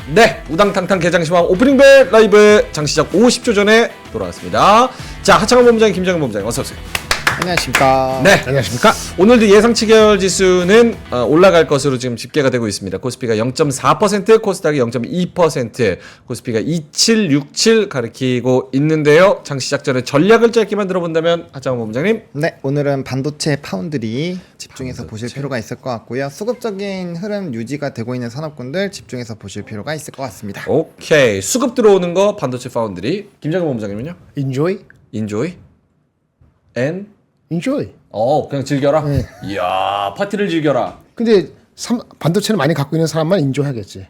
네, 우당탕탕 개장시황 오프닝벨 라이브 장시작 50초 전에 돌아왔습니다. 자, 하창원 본부장님, 김정은 본부장님 어서 오세요. 안녕하십니까. 네, 안녕하십니까. 오늘도 예상치 계열 지수는 올라갈 것으로 지금 집계가 되고 있습니다. 코스피가 0.4%, 코스닥이 0.2%, 코스피가 2767 가리키고 있는데요. 장 시작 전에 전략을 짧게만 들어본다면 하창원 본부장님. 네, 오늘은 반도체 파운드리 집중해서 보실 필요가 있을 것 같고요. 수급적인 흐름 유지가 되고 있는 산업군들 집중해서 보실 필요가 있을 것 같습니다. 오케이, 수급 들어오는 거 반도체 파운드리. 김정은 본부장님은요? Enjoy? 인조이? 앤? Enjoy. 그냥 즐겨라. 네. 이야, 파티를 즐겨라. 근데 반도체를 많이 갖고 있는 사람만 enjoy 하겠지.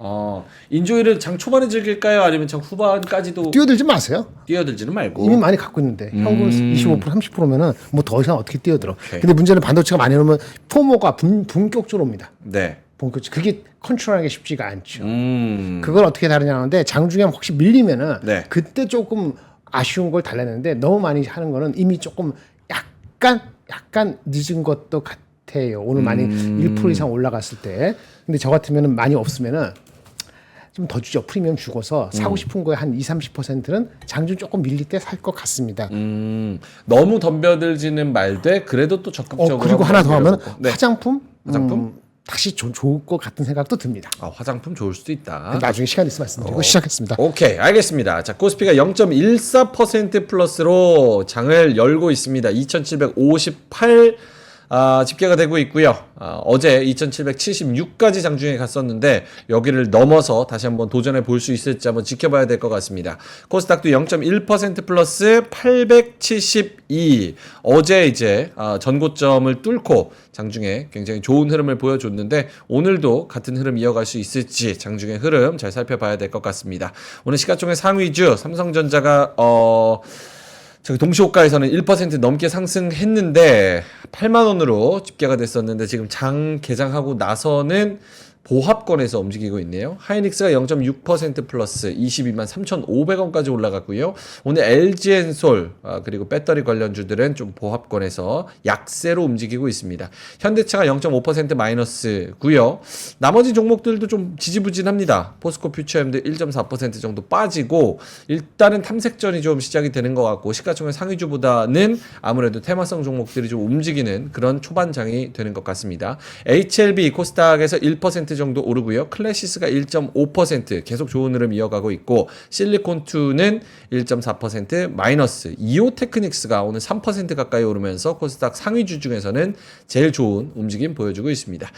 인조이를 장 초반에 즐길까요? 아니면 장 후반까지도 뛰어들지 마세요. 뛰어들지는 말고. 이미 많이 갖고 있는데 현금 25% 30%면은 뭐 더 이상 어떻게 뛰어들어. 오케이. 근데 문제는 반도체가 많이 오면 포모가 본격적으로 옵니다. 네. 본격적. 그게 컨트롤하기 쉽지가 않죠. 음. 그걸 어떻게 다루냐 하는데 장중에 혹시 밀리면은 네. 그때 조금 아쉬운 걸 달래는데 너무 많이 하는 거는 이미 조금 약간 늦은 것도 같아요. 오늘 많이 1% 이상 올라갔을 때. 근데 저 같으면은 많이 없으면은 좀 더 주죠. 프리미엄 주고서 사고 싶은 거에 한 20-30%는 장중 조금 밀릴 때 살 것 같습니다. 너무 덤벼들지는 말되 그래도 또 적극적으로. 그리고 하나 더 하면 네. 화장품? 화장품? 다시 좋을 것 같은 생각도 듭니다. 화장품 좋을 수도 있다. 나중에 시간 있으면 말씀드리고 시작했습니다. 오케이, 알겠습니다. 자, 코스피가 0.14% 플러스로 장을 열고 있습니다. 2758 집계가 되고 있고요. 어제 2776까지 장중에 갔었는데 여기를 넘어서 다시 한번 도전해 볼 수 있을지 한번 지켜봐야 될 것 같습니다. 코스닥도 0.1% 플러스 872. 어제 이제 전고점을 뚫고 장중에 굉장히 좋은 흐름을 보여줬는데 오늘도 같은 흐름 이어갈 수 있을지 장중의 흐름 잘 살펴봐야 될 것 같습니다. 오늘 시가총액 상위주 삼성전자가 저기 동시호가에서는 1% 넘게 상승했는데 8만 원으로 집계가 됐었는데 지금 장 개장하고 나서는 보합권에서 움직이고 있네요. 하이닉스가 0.6% 플러스 22만 3,500원까지 올라갔고요. 오늘 LG엔솔 그리고 배터리 관련주들은 좀 보합권에서 약세로 움직이고 있습니다. 현대차가 0.5% 마이너스고요. 나머지 종목들도 좀 지지부진합니다. 포스코 퓨처엠도 1.4% 정도 빠지고 일단은 탐색전이 좀 시작이 되는 것 같고 시가총액 상위주보다는 아무래도 테마성 종목들이 좀 움직이는 그런 초반장이 되는 것 같습니다. HLB 코스닥에서 1% 정도 오르고요. 클래시스가 1.5% 계속 좋은 흐름 이어가고 있고 실리콘2는 1.4% 마이너스. 이오테크닉스가 오늘 3% 가까이 오르면서 코스닥 상위주 중에서는 제일 좋은 움직임 보여주고 있습니다.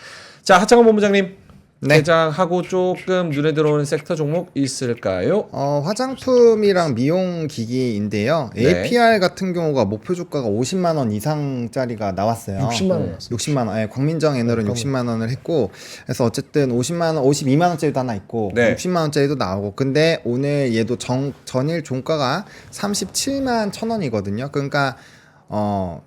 자, 하창원 본부장님. 네. 개장하고 조금 눈에 들어오는 섹터 종목 있을까요? 화장품이랑 미용 기기인데요. 네. APR 같은 경우가 목표 주가가 50만 원 이상짜리가 나왔어요. 60만 원. 60만 원. 광민정 에너는 60만 원을 했고 그래서 어쨌든 50만 원, 52만 원짜리도 하나 있고 네. 60만 원짜리도 나오고 근데 오늘 얘도 전일 종가가 37만 1,000원이거든요. 그러니까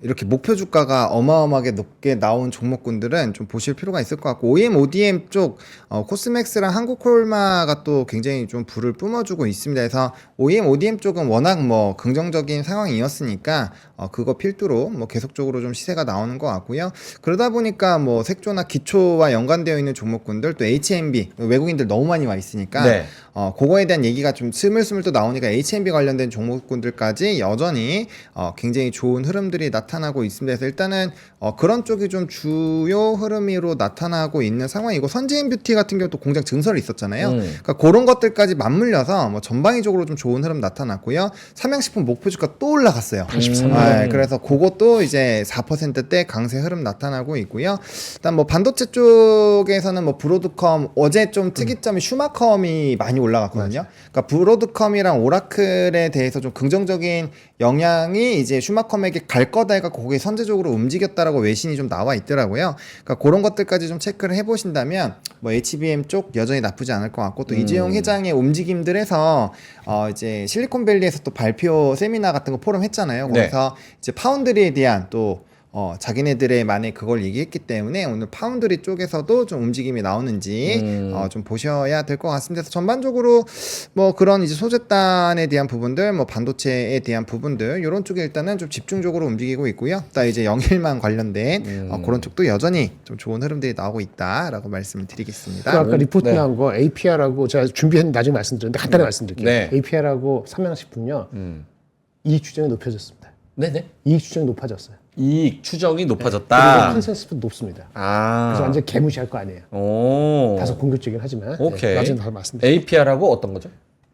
이렇게 목표 주가가 어마어마하게 높게 나온 종목군들은 좀 보실 필요가 있을 것 같고 OEM, ODM 쪽 코스맥스랑 한국콜마가 또 굉장히 좀 불을 뿜어주고 있습니다. 그래서 OEM, ODM 쪽은 워낙 뭐 긍정적인 상황이었으니까 그거 필두로 뭐 계속적으로 좀 시세가 나오는 것 같고요. 그러다 보니까 뭐 색조나 기초와 연관되어 있는 종목군들 또 HMB 외국인들 너무 많이 와 있으니까 네. 그거에 대한 얘기가 좀 스물스물 또 나오니까 HMB 관련된 종목군들까지 여전히 굉장히 좋은 흐름들이 나타나고 있습니다. 그래서 일단은 그런 쪽이 좀 주요 흐름으로 나타나고 있는 상황이고 선지인 뷰티 같은 경우도 공장 증설이 있었잖아요. 그러니까 그런 것들까지 맞물려서 뭐 전방위적으로 좀 좋은 흐름 나타났고요. 삼양식품 목표 주가 또 올라갔어요. 83만 그래서 그것도 이제 4%대 강세 흐름 나타나고 있고요. 일단 뭐 반도체 쪽에서는 뭐 브로드컴 어제 좀 특이점이 슈마컴이 많이 올라갔거든요. 그러니까 브로드컴이랑 오라클에 대해서 좀 긍정적인 영향이 이제 슈마컴에게 갈 거다 해갖고 거기에 선제적으로 움직였다라고 외신이 좀 나와 있더라고요. 그러니까 그런 것들까지 좀 체크를 해보신다면 뭐 HBM 쪽 여전히 나쁘지 않을 것 같고 또 이재용 회장의 움직임들에서 이제 실리콘밸리에서 또 발표 세미나 같은 거 포럼 했잖아요. 네. 거기서 이제 파운드리에 대한 또 자기네들의 만에 그걸 얘기했기 때문에 오늘 파운드리 쪽에서도 좀 움직임이 나오는지 좀 보셔야 될 것 같습니다. 그래서 전반적으로 뭐 그런 이제 소재단에 대한 부분들, 뭐 반도체에 대한 부분들 이런 쪽에 일단은 좀 집중적으로 움직이고 있고요. 또 이제 영일만 관련된 그런 쪽도 여전히 좀 좋은 흐름들이 나오고 있다라고 말씀을 드리겠습니다. 그 아까 리포트 네. 나온 거 APR하고 제가 준비한 나중에 말씀드렸는데 간단히 말씀드릴게요. 네. APR하고 삼양식품요 이익 추정이 높여졌습니다. 네네. 이익 추정이 높아졌어요. 이익 추정이 그리고 높아졌다. 컨센서스도 높습니다. 아. 그래서 완전 개무시할 거 아니에요. 오. 다소 공격적이긴 하지만 오케이. 나중에 다 말씀드릴게요. APR하고 어떤 거죠?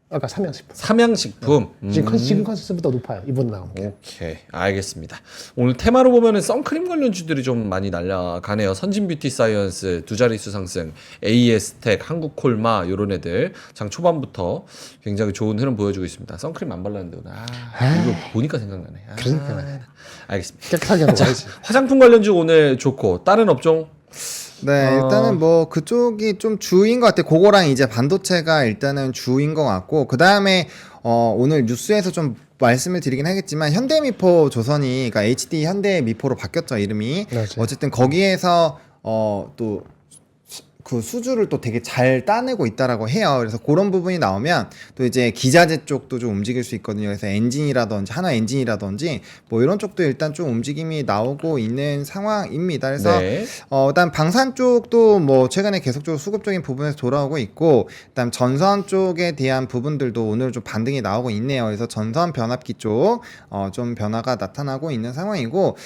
아까 삼양식품. 삼양식품. 지금 컨센서스보다 높아요. 이번 나온 게. 오케이, 알겠습니다. 오늘 테마로 보면은 선크림 관련주들이 좀 많이 날아가네요. 선진 뷰티 사이언스 두 자릿수 상승, AS텍, 한국콜마 요런 애들 장 초반부터 굉장히 좋은 흐름 보여주고 있습니다. 선크림 안 발랐는데 오늘 이거 보니까 생각나네. 그러니까요. 알겠습니다. 깨끗하게 하고 와야지. 화장품 관련주 오늘 좋고 다른 업종 네, 일단은 뭐 그쪽이 좀 주인 것 같아요. 그거랑 이제 반도체가 일단은 주인 것 같고, 그 다음에 오늘 뉴스에서 좀 말씀을 드리긴 하겠지만 현대미포 조선이 그러니까 HD 현대미포로 바뀌었죠, 이름이. 맞아요. 어쨌든 거기에서 또 그 수주를 또 되게 잘 따내고 있다라고 해요. 그래서 그런 부분이 나오면 또 이제 기자재 쪽도 좀 움직일 수 있거든요. 그래서 엔진이라든지 하나 엔진이라든지 뭐 이런 쪽도 일단 좀 움직임이 나오고 있는 상황입니다. 그래서 네. 일단 방산 쪽도 뭐 최근에 계속적으로 수급적인 부분에서 돌아오고 있고, 일단 전선 쪽에 대한 부분들도 오늘 좀 반등이 나오고 있네요. 그래서 전선 변압기 쪽 좀 변화가 나타나고 있는 상황이고,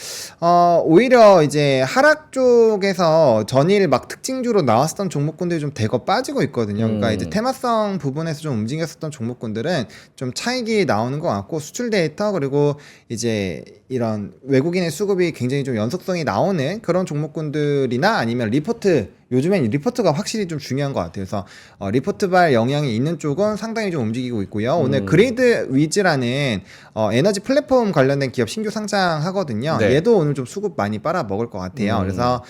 오히려 이제 하락 쪽에서 전일 막 특징주로 나왔었던 종목군들이 좀 대거 빠지고 있거든요. 그러니까 이제 테마성 부분에서 좀 움직였었던 종목군들은 좀 차익이 나오는 것 같고, 수출 데이터 그리고 이제 이런 외국인의 수급이 굉장히 좀 연속성이 나오는 그런 종목군들이나 아니면 리포트, 요즘엔 리포트가 확실히 좀 중요한 것 같아요. 그래서 리포트발 영향이 있는 쪽은 상당히 좀 움직이고 있고요. 오늘 그리드 위즈라는 에너지 플랫폼 관련된 기업 신규 상장하거든요. 네. 얘도 오늘 좀 수급 많이 빨아먹을 것 같아요. 그래서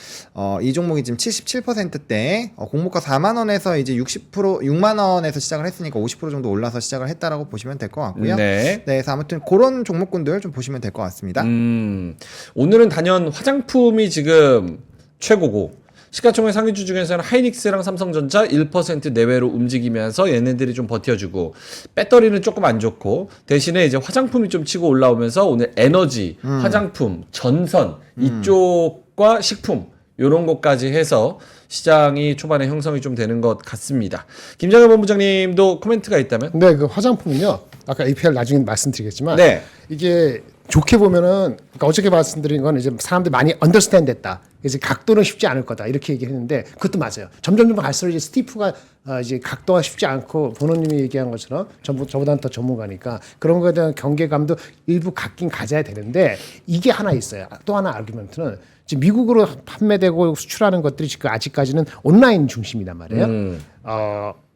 이 종목이 지금 77%대 공모가 4만 원에서 이제 6만 원에서 시작을 했으니까 50% 정도 올라서 시작을 했다라고 보시면 될 것 같고요. 네. 그래서 아무튼 그런 종목군들 좀 보시면 될 것 같습니다. 오늘은 단연 화장품이 지금 최고고 시가총액 상위주 중에서는 하이닉스랑 삼성전자 1% 내외로 움직이면서 얘네들이 좀 버텨주고, 배터리는 조금 안 좋고 대신에 이제 화장품이 좀 치고 올라오면서 오늘 에너지, 화장품, 전선 이쪽과 식품 요런 것까지 해서 시장이 초반에 형성이 좀 되는 것 같습니다. 김장현 본부장님도 코멘트가 있다면? 근데 그 화장품은요. 아까 APR 나중에 말씀드리겠지만 네. 이게 좋게 보면은 그러니까 어저께 말씀드린 건 이제 사람들이 많이 언더스탠드 됐다. 이제 각도는 쉽지 않을 거다. 이렇게 얘기했는데 그것도 맞아요. 점점 갈수록 이제 스티프가 이제 각도가 쉽지 않고 본호님이 얘기한 것처럼 저보다는 더 전문가니까 그런 거에 대한 경계감도 일부 갖긴 가져야 되는데 이게 하나 있어요. 또 하나 아르규먼트는 지금 미국으로 판매되고 수출하는 것들이 지금 아직까지는 온라인 중심이란 말이에요.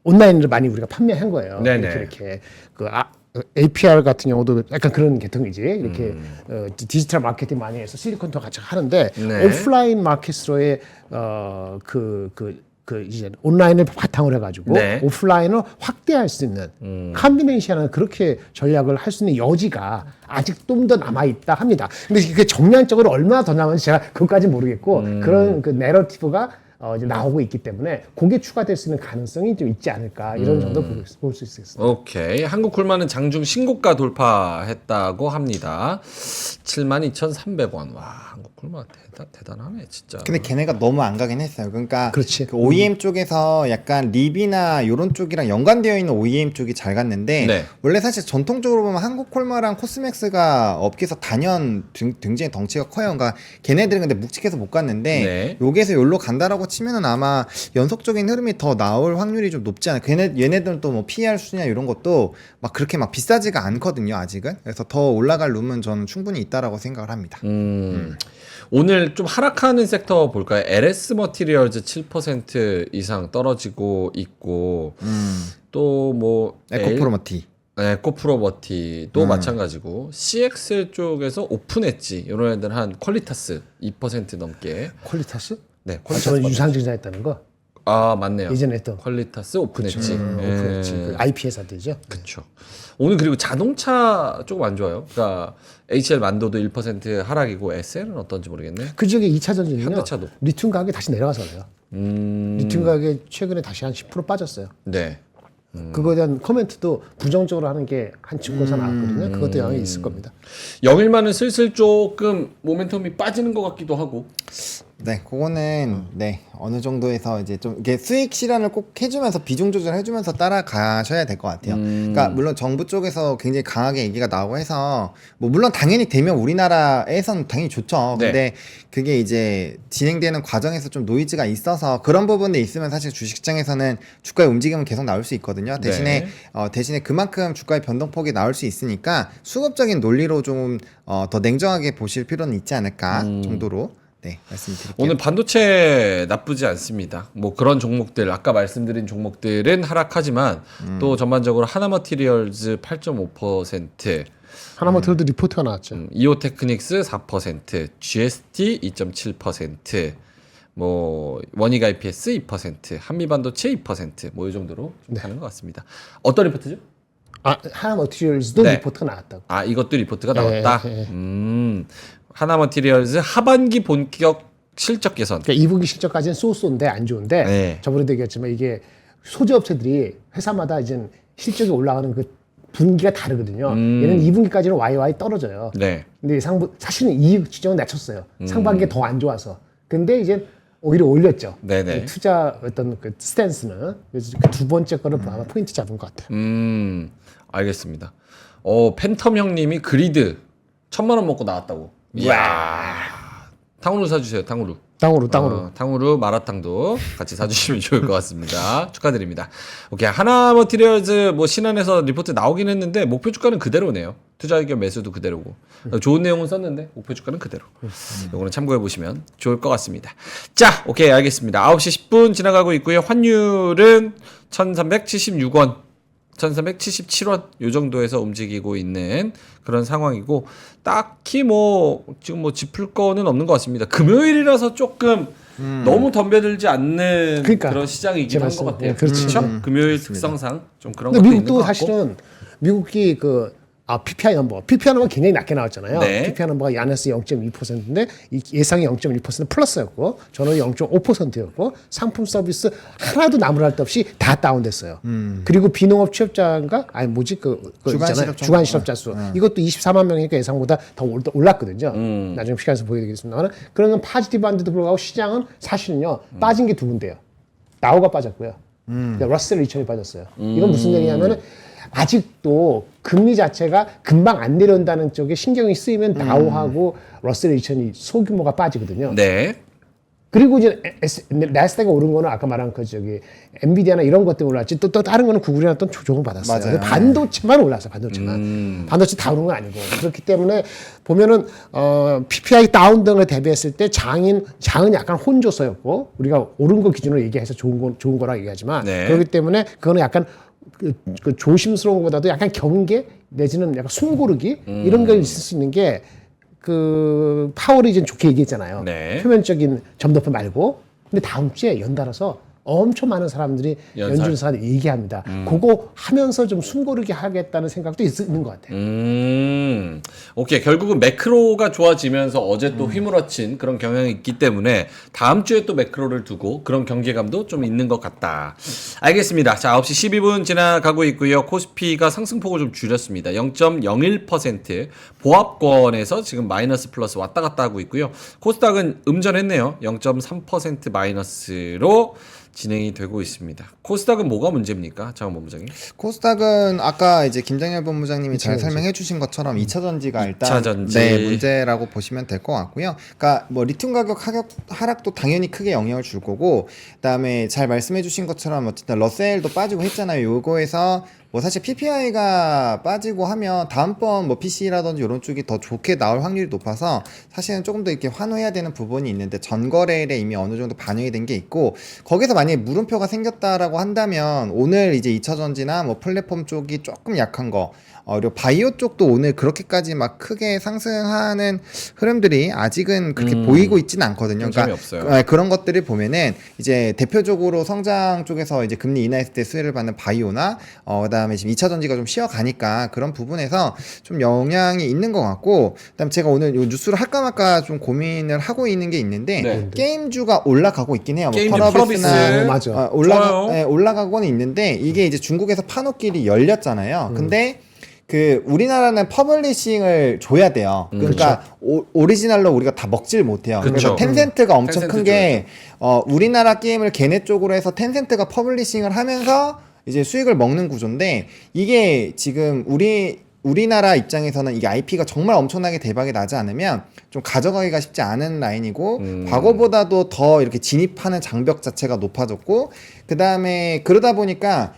온라인으로 많이 우리가 판매한 거예요. 네네. 이렇게 APR 같은 경우도 약간 그런 계통이지. 이렇게 디지털 마케팅 많이 해서 실리콘도 같이 하는데 네. 오프라인 마켓으로의 이제 온라인을 바탕으로 해가지고 네. 오프라인을 확대할 수 있는 컨비네이션은 그렇게 전략을 할 수 있는 여지가 아직 좀 더 남아 있다 합니다. 근데 그게 정량적으로 얼마나 더 남았는지 제가 그것까지 모르겠고 그런 그 내러티브가 이제 나오고 있기 때문에 그게 추가될 수 있는 가능성이 좀 있지 않을까 이런 정도 볼 수 있겠습니다. 오케이. 한국콜마는 장중 신고가 돌파했다고 합니다. 72,300원. 와, 한국콜마 대단하네, 진짜. 근데 걔네가 너무 안 가긴 했어요. 그러니까 그렇지. 그 OEM 쪽에서 약간 립이나 이런 쪽이랑 연관되어 있는 OEM 쪽이 잘 갔는데 네. 원래 사실 전통적으로 보면 한국콜마랑 코스맥스가 업계에서 단연 굉장히 덩치가 커요. 그러니까 걔네들은 근데 묵직해서 못 갔는데 네. 여기에서 여기로 간다라고 치면은 아마 연속적인 흐름이 더 나올 확률이 좀 높지 않아요. 얘네들은 또 뭐 PER 수냐 이런 것도 막 그렇게 막 비싸지가 않거든요, 아직은. 그래서 더 올라갈 룸은 저는 충분히 있다라고 생각을 합니다. 오늘 좀 하락하는 섹터 볼까요? LS 머티리얼즈 7% 이상 떨어지고 있고 또 뭐 에코프로머티. 에코프로버티도 마찬가지고 CXL 쪽에서 오픈했지 이런 애들 한 퀄리타스 2% 넘게 퀄리타스? 네 저는 유상증자 했다는 거. 아 맞네요. 예전에 했던 퀄리타스, 오픈엣지. 오픈엣지 그 IP 회사들이죠. 그렇죠. 오늘 그리고 자동차 조금 안 좋아요. 그러니까 HL 만도도 1% 하락이고 SL은 어떤지 모르겠네. 그 지역에 2차 전지는요. 현대차도. 리튬 가격이 다시 내려가서 그래요. 리튬 가격이 최근에 다시 한 10% 빠졌어요. 네. 그거에 대한 코멘트도 부정적으로 하는 게 한 증권사 나왔거든요. 그것도 영향이 있을 겁니다. 영일만은 슬슬 조금 모멘텀이 빠지는 것 같기도 하고. 네, 그거는 네 어느 정도에서 이제 좀 이게 수익 실현을 꼭 해주면서 비중 조절해주면서 따라가셔야 될 것 같아요. 그러니까 물론 정부 쪽에서 굉장히 강하게 얘기가 나오고 해서 뭐 물론 당연히 되면 우리나라에서는 당연히 좋죠. 네. 근데 그게 이제 진행되는 과정에서 좀 노이즈가 있어서 그런 부분에 있으면 사실 주식시장에서는 주가의 움직임은 계속 나올 수 있거든요. 대신에 대신에 그만큼 주가의 변동폭이 나올 수 있으니까 수급적인 논리로 좀 더 냉정하게 보실 필요는 있지 않을까 정도로. 네, 말씀드릴게요. 오늘 반도체 나쁘지 않습니다. 뭐 그런 종목들 아까 말씀드린 종목들은 하락하지만 또 전반적으로 하나머티리얼즈 8.5%, 하나마트도 리포트가 나왔죠. 이오테크닉스 4%, GST 2.7%, 뭐 원익 IPS 2%, 한미반도체 2%뭐 이 정도로 좀 가는 것 같습니다. 어떤 리포트죠? 아, 하나마트리얼즈도 네. 리포트가 나왔다고. 아 이것도 리포트가 나왔다. 네. 하나머티리얼즈 하반기 본격 실적 개선. 그러니까 2분기 실적까지는 쏘쏘인데 안 좋은데 네. 저번에도 얘기했지만 이게 소재 업체들이 회사마다 이제 실적이 올라가는 그 분기가 다르거든요. 얘는 2분기까지는 와이와이 떨어져요. 네. 근데 사실은 이익 지정을 낮췄어요. 상반기가 더 안 좋아서. 근데 이제 오히려 올렸죠. 네네. 투자 어떤 그 스탠스는. 그래서 그 두 번째 거를 아마 포인트 잡은 것 같아요. 알겠습니다. 팬텀 형님이 그리드 1,000만 원 먹고 나왔다고. 이야. 탕후루 사주세요. 탕후루. 땅으로. 탕후루 마라탕도 같이 사주시면 좋을 것 같습니다. 축하드립니다. 오케이. 하나머티리얼즈 뭐 신한에서 리포트 나오긴 했는데 목표 주가는 그대로네요. 투자 의견 매수도 그대로고. 좋은 내용은 썼는데 목표 주가는 그대로. 요거는 참고해 보시면 좋을 것 같습니다. 자, 오케이. 알겠습니다. 9시 10분 지나가고 있고요. 환율은 1,376원. 1,377원 요 정도에서 움직이고 있는 그런 상황이고 딱히 뭐 지금 뭐 짚을 거는 없는 것 같습니다. 금요일이라서 조금 너무 덤벼들지 않는 그러니까, 그런 시장이긴 한 것 같아요. 네, 그렇죠. 금요일 특성상 좀 그런 근데 것도 있는 것 미국도 같고. 사실은 미국이 PPI 넘버 굉장히 낮게 나왔잖아요. 네. PPI 넘버가 야네스 0.2%인데 예상이 0.1% 플러스였고 전월이 0.5%였고 상품 서비스 하나도 나무랄 데 없이 다 다운됐어요. 그리고 비농업 취업자가 주간 실업자 수 이것도 24만 명이니까 예상보다 더 올랐거든요. 나중에 시간에서 보여드리겠습니다만 그러면 파지티브한데도 불구하고 시장은 사실은요 빠진 게 두 군데요. 다우가 빠졌고요. 그러니까 러셀 2000이 빠졌어요. 이건 무슨 얘기냐면은 아직도 금리 자체가 금방 안 내려온다는 쪽에 신경이 쓰이면 다우하고 러셀 2000이 소규모가 빠지거든요. 네. 그리고 이제 나스닥이 오른 거는 아까 말한 엔비디아나 이런 것 때문에 올랐지 또 다른 거는 구글이나 또 조정을 받았어요. 맞아요. 반도체만 올랐어요. 반도체만. 반도체 다 오른 건 아니고. 그렇기 때문에 보면은 PPI 다운 등을 대비했을 때 장은 약간 혼조서였고 우리가 오른 거 기준으로 얘기해서 좋은 거라 얘기하지만 네. 그렇기 때문에 그거는 약간 그 조심스러운 것보다도 약간 경계 내지는 약간 숨고르기 이런 게 있을 수 있는 게 그 파월이 이제 좋게 얘기했잖아요. 네. 표면적인 점도표 말고. 근데 다음 주에 연달아서 엄청 많은 사람들이 연준에서 얘기합니다. 그거 하면서 좀 숨고르게 하겠다는 생각도 있는 것 같아요. 오케이. 결국은 매크로가 좋아지면서 어제 또 휘몰아친 그런 경향이 있기 때문에 다음 주에 또 매크로를 두고 그런 경계감도 좀 있는 것 같다. 알겠습니다. 자, 9시 12분 지나가고 있고요. 코스피가 상승폭을 좀 줄였습니다. 0.01% 보합권에서 지금 마이너스 플러스 왔다 갔다 하고 있고요. 코스닥은 음전했네요. 0.3% 마이너스로 진행이 되고 있습니다. 코스닥은 뭐가 문제입니까? 장원 본부장님. 코스닥은 아까 이제 김장열 본부장님이 잘 설명해 주신 것처럼 2차 전지가 일단 2차 전지. 네, 문제라고 보시면 될 것 같고요. 그러니까 뭐 리튬 가격 하락도 당연히 크게 영향을 줄 거고 그다음에 잘 말씀해 주신 것처럼 어쨌든 러셀도 빠지고 했잖아요. 요거에서 뭐 사실 PPI가 빠지고 하면 다음번 뭐 PC라든지 이런 쪽이 더 좋게 나올 확률이 높아서 사실은 조금 더 이렇게 환호해야 되는 부분이 있는데 전거래일에 이미 어느 정도 반영이 된 게 있고 거기서 만약에 물음표가 생겼다라고 한다면 오늘 이제 2차전지나 뭐 플랫폼 쪽이 조금 약한 거 그리고 바이오 쪽도 오늘 그렇게까지 막 크게 상승하는 흐름들이 아직은 그렇게 보이고 있지는 않거든요. 굉장히 없어요. 그런 것들을 보면은 이제 대표적으로 성장 쪽에서 이제 금리 인하했을 때 수혜를 받는 바이오나 그다음에 지금 2차 전지가 좀 쉬어가니까 그런 부분에서 좀 영향이 있는 것 같고 그다음에 제가 오늘 요 뉴스를 할까 말까 좀 고민을 하고 있는 게 있는데 네. 게임주가 올라가고 있긴 해요. 게임주 뭐 펄어비스. 맞아. 좋아요. 올라가고는 있는데 이게 이제 중국에서 판호길이 열렸잖아요. 근데 그 우리나라는 퍼블리싱을 줘야 돼요. 그러니까 오리지널로 우리가 다 먹질 못해요. 그쵸. 그래서 텐센트가 엄청 텐센트 큰 게 우리나라 게임을 걔네 쪽으로 해서 텐센트가 퍼블리싱을 하면서 이제 수익을 먹는 구조인데 이게 지금 우리나라 입장에서는 이게 IP가 정말 엄청나게 대박이 나지 않으면 좀 가져가기가 쉽지 않은 라인이고 과거보다도 더 이렇게 진입하는 장벽 자체가 높아졌고 그 다음에 그러다 보니까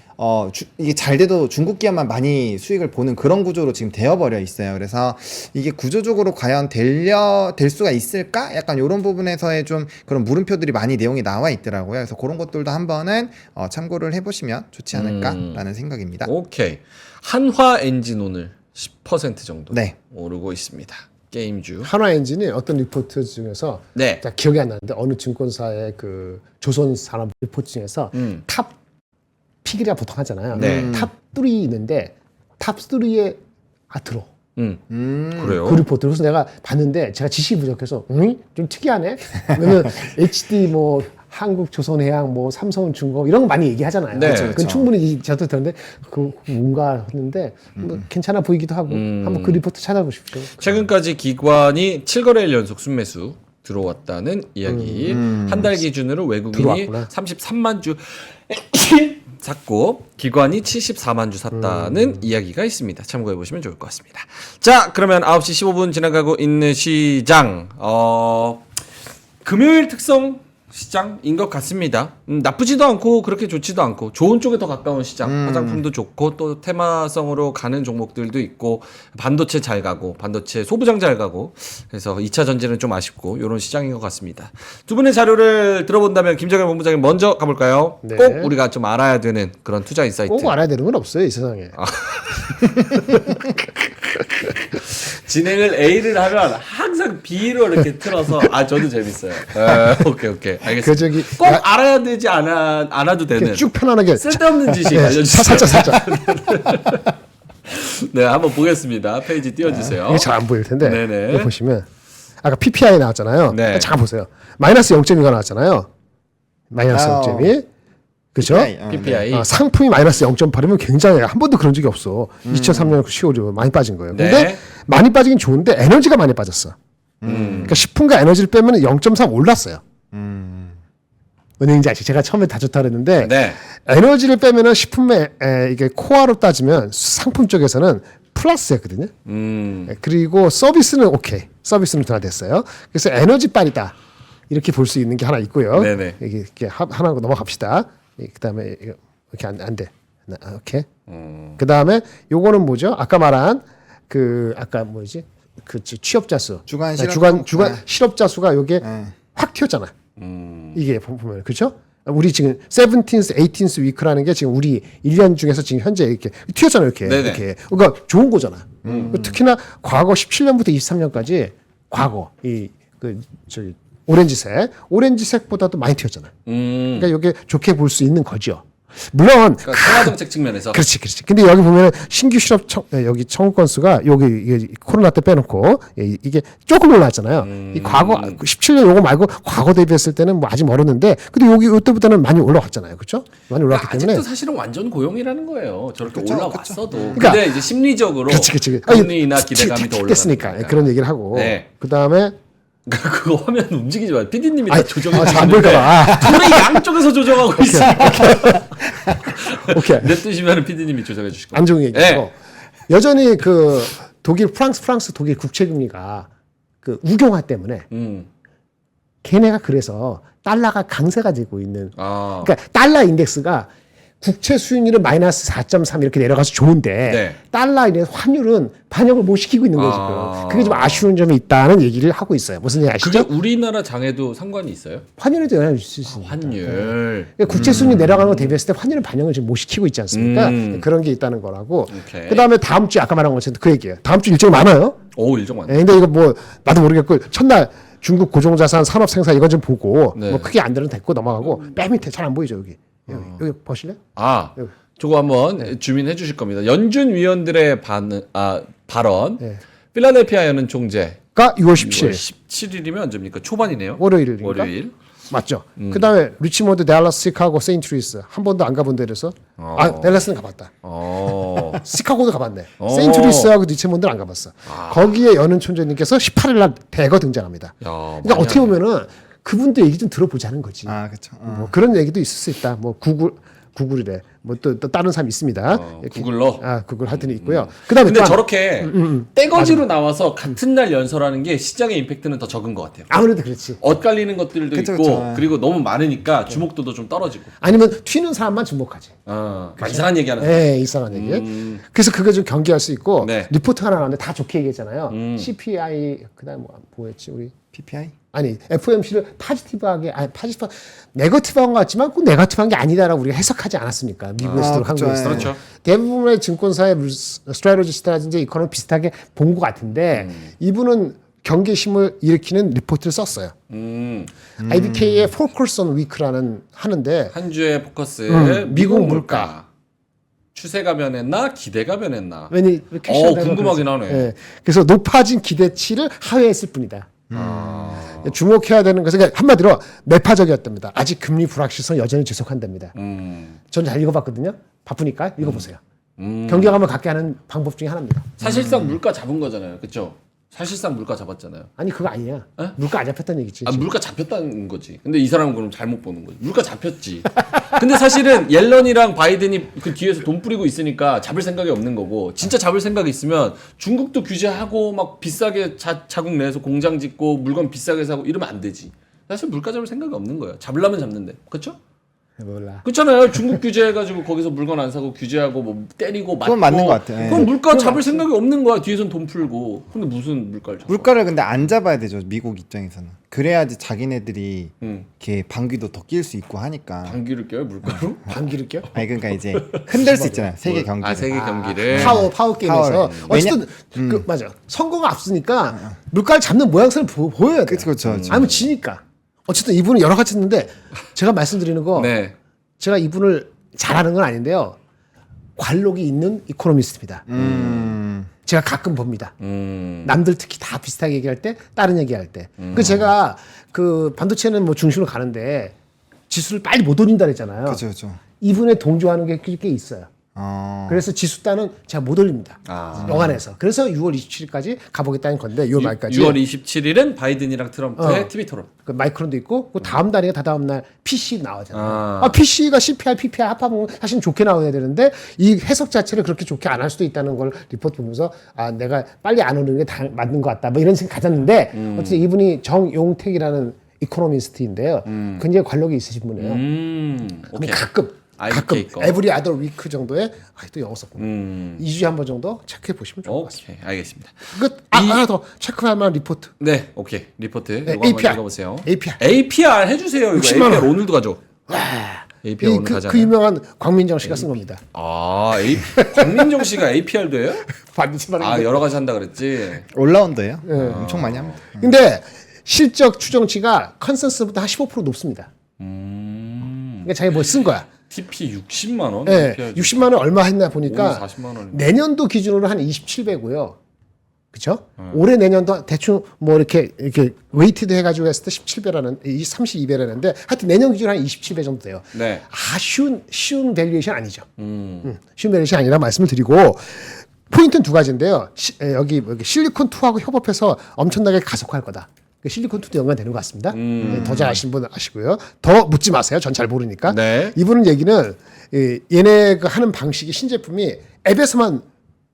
이게 잘 돼도 중국 기업만 많이 수익을 보는 그런 구조로 지금 되어버려 있어요. 그래서 이게 구조적으로 과연 될 수가 있을까? 약간 이런 부분에서의 좀 그런 물음표들이 많이 내용이 나와 있더라고요. 그래서 그런 것들도 한번은 참고를 해보시면 좋지 않을까라는 생각입니다. 오케이. 한화 엔진 오늘 10% 정도 네. 오르고 있습니다. 게임주. 한화엔진이 어떤 리포트 중에서 네. 자, 기억이 안 나는데 어느 증권사의 그 조선산업 리포트 중에서 탑 픽이라 보통 하잖아요. 네. 탑 3 있는데 탑 3에 들어. 그래요. 그 리포트. 그래서 내가 봤는데 제가 지식이 부족해서 좀 특이하네. 왜냐면 HD 뭐 한국조선해양 뭐 삼성중공 이런 거 많이 얘기하잖아요. 네. 그건 그렇죠. 충분히 저도 들었는데 그 뭔가 했는데 뭐 괜찮아 보이기도 하고 한번 그 리포트 찾아보십시오. 최근까지 기관이 7거래일 연속 순매수 들어왔다는 이야기. 한 달 기준으로 외국인이 들어왔구나. 33만 주 샀고 기관이 74만 주 샀다는 이야기가 있습니다. 참고해 보시면 좋을 것 같습니다. 자, 그러면 9시 15분 지나가고 있는 시장. 금요일 특성 시장인 것 같습니다. 나쁘지도 않고 그렇게 좋지도 않고 좋은 쪽에 더 가까운 시장. 화장품도 좋고 또 테마성으로 가는 종목들도 있고 반도체 잘 가고 반도체 소부장 잘 가고 그래서 2차 전지는 좀 아쉽고 이런 시장인 것 같습니다. 두 분의 자료를 들어본다면 김정일 본부장님 먼저 가볼까요? 네. 꼭 우리가 좀 알아야 되는 그런 투자 인사이트. 꼭 알아야 되는 건 없어요 이 세상에. 진행을 A를 하면 항상 B로 이렇게 틀어서 저도 재밌어요. 오케이 알겠습니다. 그 저기 꼭 알아야 되지 않아도 되는 쭉 편안하게 쓸데없는 지식 알려주세요. 살짝. 네, 한번 보겠습니다. 페이지 띄워주세요. 이게 잘 안 보일 텐데 네네. 여기 보시면 아까 PPI 나왔잖아요. 네. 잠깐 보세요. 마이너스 0.2가 나왔잖아요. 마이너스 0.2. 그죠? PPI. 상품이 마이너스 0.8이면 굉장히 한 번도 그런 적이 없어. 2003년 10월에 많이 빠진 거예요. 근데 네. 많이 빠지긴 좋은데 에너지가 많이 빠졌어. 그러니까 식품과 에너지를 빼면 0.3 올랐어요. 은행인지 아시죠? 제가 처음에 다 좋다 그랬는데 네. 에너지를 빼면은 식품의 이게 코어로 따지면 상품 쪽에서는 플러스였거든요. 그리고 서비스는 오케이. 서비스는 둔화됐어요. 그래서 에너지 빨이다. 이렇게 볼 수 있는 게 하나 있고요. 네네. 이게 하나 넘어갑시다. 그다음에 이렇게 안 돼. 오케이. 그다음에 요거는 뭐죠? 아까 말한 그 아까 뭐지? 그 취업자 수. 주간 네, 실업 주간 실업자 수가 요게 확 튀었잖아. 이게 보면 그렇죠? 우리 지금 17th, 18th 위크라는 게 지금 우리 1년 중에서 지금 현재 이렇게 튀었잖아요, 이렇게. 네네. 이렇게. 그러니까 좋은 거잖아. 특히나 과거 17년부터 23년까지 과거 저기 오렌지색보다도 많이 튀었잖아. 그러니까 이게 좋게 볼 수 있는 거죠. 물론 그러니까 통화 정책 측면에서. 그렇지. 근데 여기 보면 신규 실업 여기 청구 건수가 이게 코로나 때 빼놓고 이게 조금 올랐잖아요. 이 과거 17년 요거 말고 과거 대비했을 때는 뭐 아직 멀었는데, 근데 여기 이때보다는 많이 올라왔잖아요, 그렇죠? 많이 올라왔기 때문에. 아직도 사실은 완전 고용이라는 거예요. 저렇게 그쵸, 올라왔어도. 그러니까- 근데 이제 심리적으로 그렇지. 금리나 기대감이 더 됐으니까 올라가니까. 그런 얘기를 하고. 네. 그 다음에 그거 화면 움직이지 마요. PD님이 다 조정해 안 볼까봐. 둘이 양쪽에서 조정하고 있어요. 오케이. 냅두시면 PD님이 조정해 주실 거예요. 안 좋은 얘기고. 네. 여전히 그 독일 프랑스 독일 국채 금리가 그 우경화 때문에 걔네가 그래서 달러가 강세가 되고 있는. 아. 그러니까 달러 인덱스가 국채 수익률은 마이너스 4.3 이렇게 내려가서 좋은데 네. 달러 인해서 환율은 반영을 못 시키고 있는 거예요 아. 지금. 그게 좀 아쉬운 점이 있다는 얘기를 하고 있어요. 무슨 얘기 그게 아시죠? 우리나라 장에도 상관이 있어요? 환율에도 영향을 줄 수 있습니다. 환율. 그러니까 국채 수익률 내려가는 거 대비했을 때 환율은 반영을 지금 못 시키고 있지 않습니까? 그런 게 있다는 거라고. 오케이. 그다음에 다음 주에 아까 말한 것처럼 그 얘기예요. 다음 주 일정이 많아요. 오, 일정 많네. 예, 근데 이거 뭐 나도 모르겠고 첫날 중국 고종자산 산업 생산 이건 좀 보고 네. 뭐 크게 안 되는 됐고 넘어가고 맨 밑에 잘 안 보이죠 여기. 여기 보실래요? 아, 여기. 저거 한번 주민해 주실 겁니다. 연준 위원들의 발언. 네. 필라델피아 연은 총재. 가 6월 17일 17일이면 언제입니까? 초반이네요. 월요일이니까. 월요일. 맞죠. 그다음에 리치몬드, 댈러스, 시카고, 세인트루이스 한 번도 안 가본 데라서 아 댈러스는 가봤다. 시카고도 가봤네. 세인트루이스하고 리치몬드는 안 가봤어. 거기에 여는 총재님께서 18일 날 대거 등장합니다. 야, 그러니까 어떻게 보면은 그분들 얘기 좀 들어보자는 거지. 아, 그렇죠. 뭐 그런 얘기도 있을 수 있다. 뭐 구글이래. 뭐 또 다른 사람이 있습니다. 이렇게. 구글로? 구글 하여튼 있고요. 그다음에 근데 또 저렇게 떼거지로 나와서 같은 날 연설하는 게 시장의 임팩트는 더 적은 것 같아요. 아무래도 그렇지. 엇갈리는 것들도 그쵸, 있고 그쵸. 그리고 너무 많으니까 주목도도 좀 떨어지고. 아니면 튀는 사람만 주목하지. 이상한 얘기하는 사람. 네, 이상한 얘기. 그래서 그거 좀 경계할 수 있고 네. 리포트 하나 나왔는데 다 좋게 얘기했잖아요. CPI 그다음 뭐였지 우리 PPI? 아니 FOMC를 포지티브하게 네거티브한 것 같지만 꼭 네거티브한 게 아니다라고 우리가 해석하지 않았습니까? 미국에서도 그렇죠. 한국에서도 그렇죠. 대부분의 증권사의 스트래티지스트라든지 이코노미 비슷하게 본 것 같은데 이분은 경계심을 일으키는 리포트를 썼어요. IBK의 Focus on Week라는 하는데 한 주의 포커스 미국 물가. 추세가 변했나 기대가 변했나. 왜 궁금하긴 하네. 예. 그래서 높아진 기대치를 하회했을 뿐이다. 주목해야 되는 것은 그러니까 한마디로 매파적이었답니다. 아직 금리 불확실성 여전히 지속한답니다. 전 잘 읽어봤거든요. 바쁘니까 읽어보세요. 경계감을 갖게 하는 방법 중에 하나입니다. 사실상 물가 잡은 거잖아요. 그렇죠? 사실상 물가 잡았잖아요. 아니 그거 아니야. 물가 안 잡혔다는 얘기지. 물가 잡혔다는 거지. 근데 이 사람은 그럼 잘못 보는 거지. 물가 잡혔지. 근데 사실은 옐런이랑 바이든이 그 뒤에서 돈 뿌리고 있으니까 잡을 생각이 없는 거고, 진짜 잡을 생각이 있으면 중국도 규제하고 막 비싸게 자국 내에서 공장 짓고 물건 비싸게 사고 이러면 안 되지. 사실 물가 잡을 생각이 없는 거예요. 잡으려면 잡는데. 그렇죠? 몰라. 그렇잖아요. 중국 규제해가지고 거기서 물건 안 사고 규제하고 뭐 때리고 맞고. 그건 맞는 것 같아. 예. 그럼 물가 잡을 생각이 없는 거야. 뒤에선 돈 풀고. 근데 무슨 물가를 잡아? 물가를 근데 안 잡아야 되죠. 미국 입장에서는. 그래야지 자기네들이 응. 이렇게 방귀도 더 낄 수 있고 하니까. 방귀를 껴요 물가로? 방귀를 껴? 아니 그러니까 이제 흔들 수 있잖아요. 세계 경기. 세계 경기를. 파워 게임에서 어쨌든 그 맞아. 선거가 앞서니까 물가를 잡는 모양새를 보여야 돼. 그렇죠. 아니면 지니까. 어쨌든 이분은 여러 가지 했는데 제가 말씀드리는 거 네. 제가 이분을 잘하는 건 아닌데요. 관록이 있는 이코노미스트입니다. 제가 가끔 봅니다. 남들 특히 다 비슷하게 얘기할 때, 다른 얘기할 때. 그 제가 그 반도체는 뭐 중심으로 가는데 지수를 빨리 못 올린다 그랬잖아요. 그렇죠. 이분에 동조하는 게 꽤 있어요. 그래서 지수 따는 제가 못 올립니다. 영안에서. 그래서 6월 27일까지 가보겠다는 건데 6월 말까지. 6월 27일은 바이든이랑 트럼프의 TV 토론. 그 마이크론도 있고 그 다음 달이가 다다음 날 PC 나오잖아요. PC가 CPI, PPI 합하면 사실 좋게 나와야 되는데 이 해석 자체를 그렇게 좋게 안 할 수도 있다는 걸 리포트 보면서 내가 빨리 안 오르는 게 다 맞는 것 같다. 뭐 이런 생각 가졌는데 어쨌든 이분이 정용택이라는 이코노미스트인데요. 굉장히 관록이 있으신 분이에요. 오케이. 가끔 IBK 거. every other week 정도에 또 영어 썼구나. 2주에 한 번 정도 체크해 보시면 좋을 것 같습니다. 오케이, 알겠습니다. 하나 더 체크할 만한 리포트. 네, 오케이. 리포트. 네, 이거 한번 APR. 읽어보세요. APR. APR 해주세요. 이거 60만 원. APR 오늘도 가죠. APR 오늘 그 가잖아요. 유명한 광민정 씨가 쓴 겁니다. 광민정 씨가 APR도 해요? 반드시 말하는 여러 가지 한다 그랬지. 올라운더예요. 엄청 많이 합니다. 근데 실적 추정치가 컨센서스보다 한 15% 높습니다. 그러니까 자기 뭐 쓴 거야. TP 60만 원. 네, APR 60만 원 얼마 했나 보니까 오늘 40만 원인데. 내년도 기준으로 한 27배고요. 그렇죠? 올해 내년도 대충 뭐 이렇게 웨이티드 해가지고 했을 때 17배라는 32배라는데 하여튼 내년 기준 한 27배 정도 돼요. 네. 쉬운 밸류에이션 아니죠. 쉬운 밸류에이션 아니라 말씀을 드리고 포인트는 두 가지인데요. 여기 실리콘 2하고 협업해서 엄청나게 가속화할 거다. 실리콘2도 연관되는 것 같습니다. 더 잘 아시는 분 아시고요. 더 묻지 마세요. 전 잘 모르니까. 네. 이분은 얘기는 얘네가 하는 방식이 신제품이 앱에서만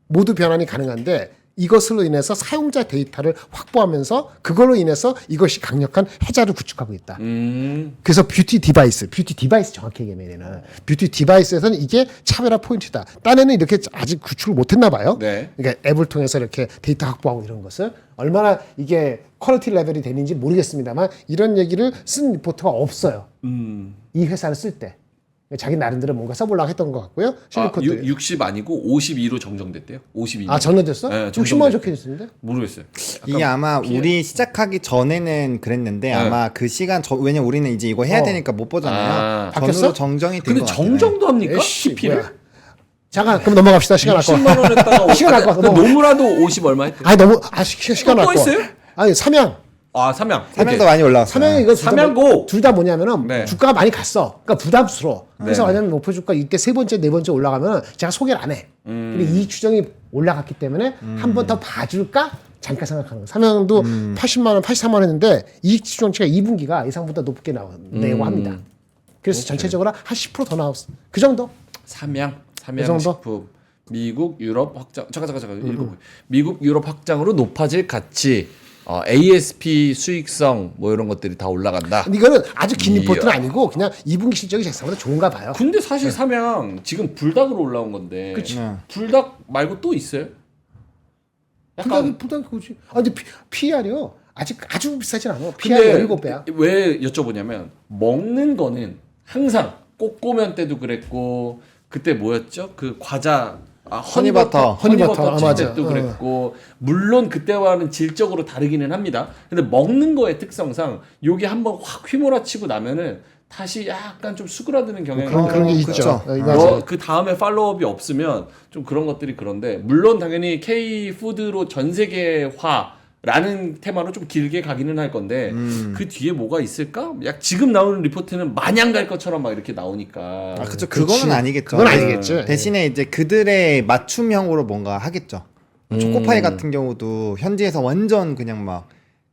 모두 변환이 가능한데 이것으로 인해서 사용자 데이터를 확보하면서 그걸로 인해서 이것이 강력한 해자를 구축하고 있다. 그래서 뷰티 디바이스 정확히 얘기하면 뷰티 디바이스에서는 이게 차별화 포인트다. 딴에는 이렇게 아직 구축을 못했나 봐요. 네. 그러니까 앱을 통해서 이렇게 데이터 확보하고 이런 것을 얼마나 이게 퀄리티 레벨이 되는지 모르겠습니다만 이런 얘기를 쓴 리포트가 없어요. 이 회사를 쓸 때. 자기 나름대로 뭔가 써보려고 했던 것 같고요. 실리콘들. 60 아니고 52로 정정됐대요. 52. 아, 전화됐어? 네, 60만 원 적혀 있었는데? 모르겠어요. 이게 아마 우리 시작하기 전에는 그랬는데 아마 그 시간 왜냐 우리는 이제 이거 해야 되니까 못 보잖아요. 바뀌었어? 전으로 정정이 된 근데 것 같아요. 정정도 합니까? 에이씨, PP를? 뭐야. 잠깐, 그럼 넘어갑시다. 시간 아까워. 60만 원에다가 시간 아까워. 넘어가. 노무라도 50 얼마 했대? 아니, 너무, 시간 또 아까워. 있어요? 아니, 삼양. 아, 삼양. 사명도 많이 올라왔어요. 삼양이 이거 삼양고. 둘 다 뭐냐면은 네. 주가가 많이 갔어. 그러니까 부담스러워. 그래서 네. 왜냐면 목표 주가 이때 세 번째, 네 번째 올라가면 제가 소개를 안 해. 근데 이 추정이 올라갔기 때문에 한 번 더 봐줄까? 잠깐 생각하는 거. 삼양도 80만 원, 83만 원 했는데 이익 추정치가 2분기가 예상보다 높게 나오고 합니다. 그래서 전체적으로 한 10%더 나왔어. 그 정도? 삼양 그 정도? 식품. 미국 유럽 확장. 잠깐. 읽어보세요. 미국 유럽 확장으로 높아질 가치. ASP 수익성 뭐 이런 것들이 다 올라간다. 근데 이거는 아주 긴 이야. 리포트는 아니고 그냥 2분기 실적이 예상보다 좋은가 봐요. 근데 사실 삼양 지금 불닭으로 올라온 건데. 그치. 불닭 말고 또 있어요? 부담 그거지. 아 근데 PR이요. 아직 아주 비싸진 않아. 근데 PR 17배야. 왜 여쭤보냐면 먹는 거는 항상 꼬꼬면 때도 그랬고 그때 뭐였죠? 그 과자 허니버터. 허니버터. 아, 맞아. 때도 그랬고 물론 그때와는 질적으로 다르기는 합니다. 근데 먹는 거의 특성상 요게 한번 확 휘몰아치고 나면은 다시 약간 좀 수그라드는 경향이 그런 게 그쵸. 있죠. 맞아요. 그 다음에 팔로우업이 없으면 좀 그런 것들이 그런데 물론 당연히 K 푸드로 전 세계화라는 테마로 좀 길게 가기는 할 건데 그 뒤에 뭐가 있을까? 약 지금 나오는 리포트는 마냥 갈 것처럼 막 이렇게 나오니까. 아, 그쵸. 그거는 아니겠죠. 그건 아니겠죠. 대신에 이제 그들의 맞춤형으로 뭔가 하겠죠. 초코파이 같은 경우도 현지에서 완전 그냥 막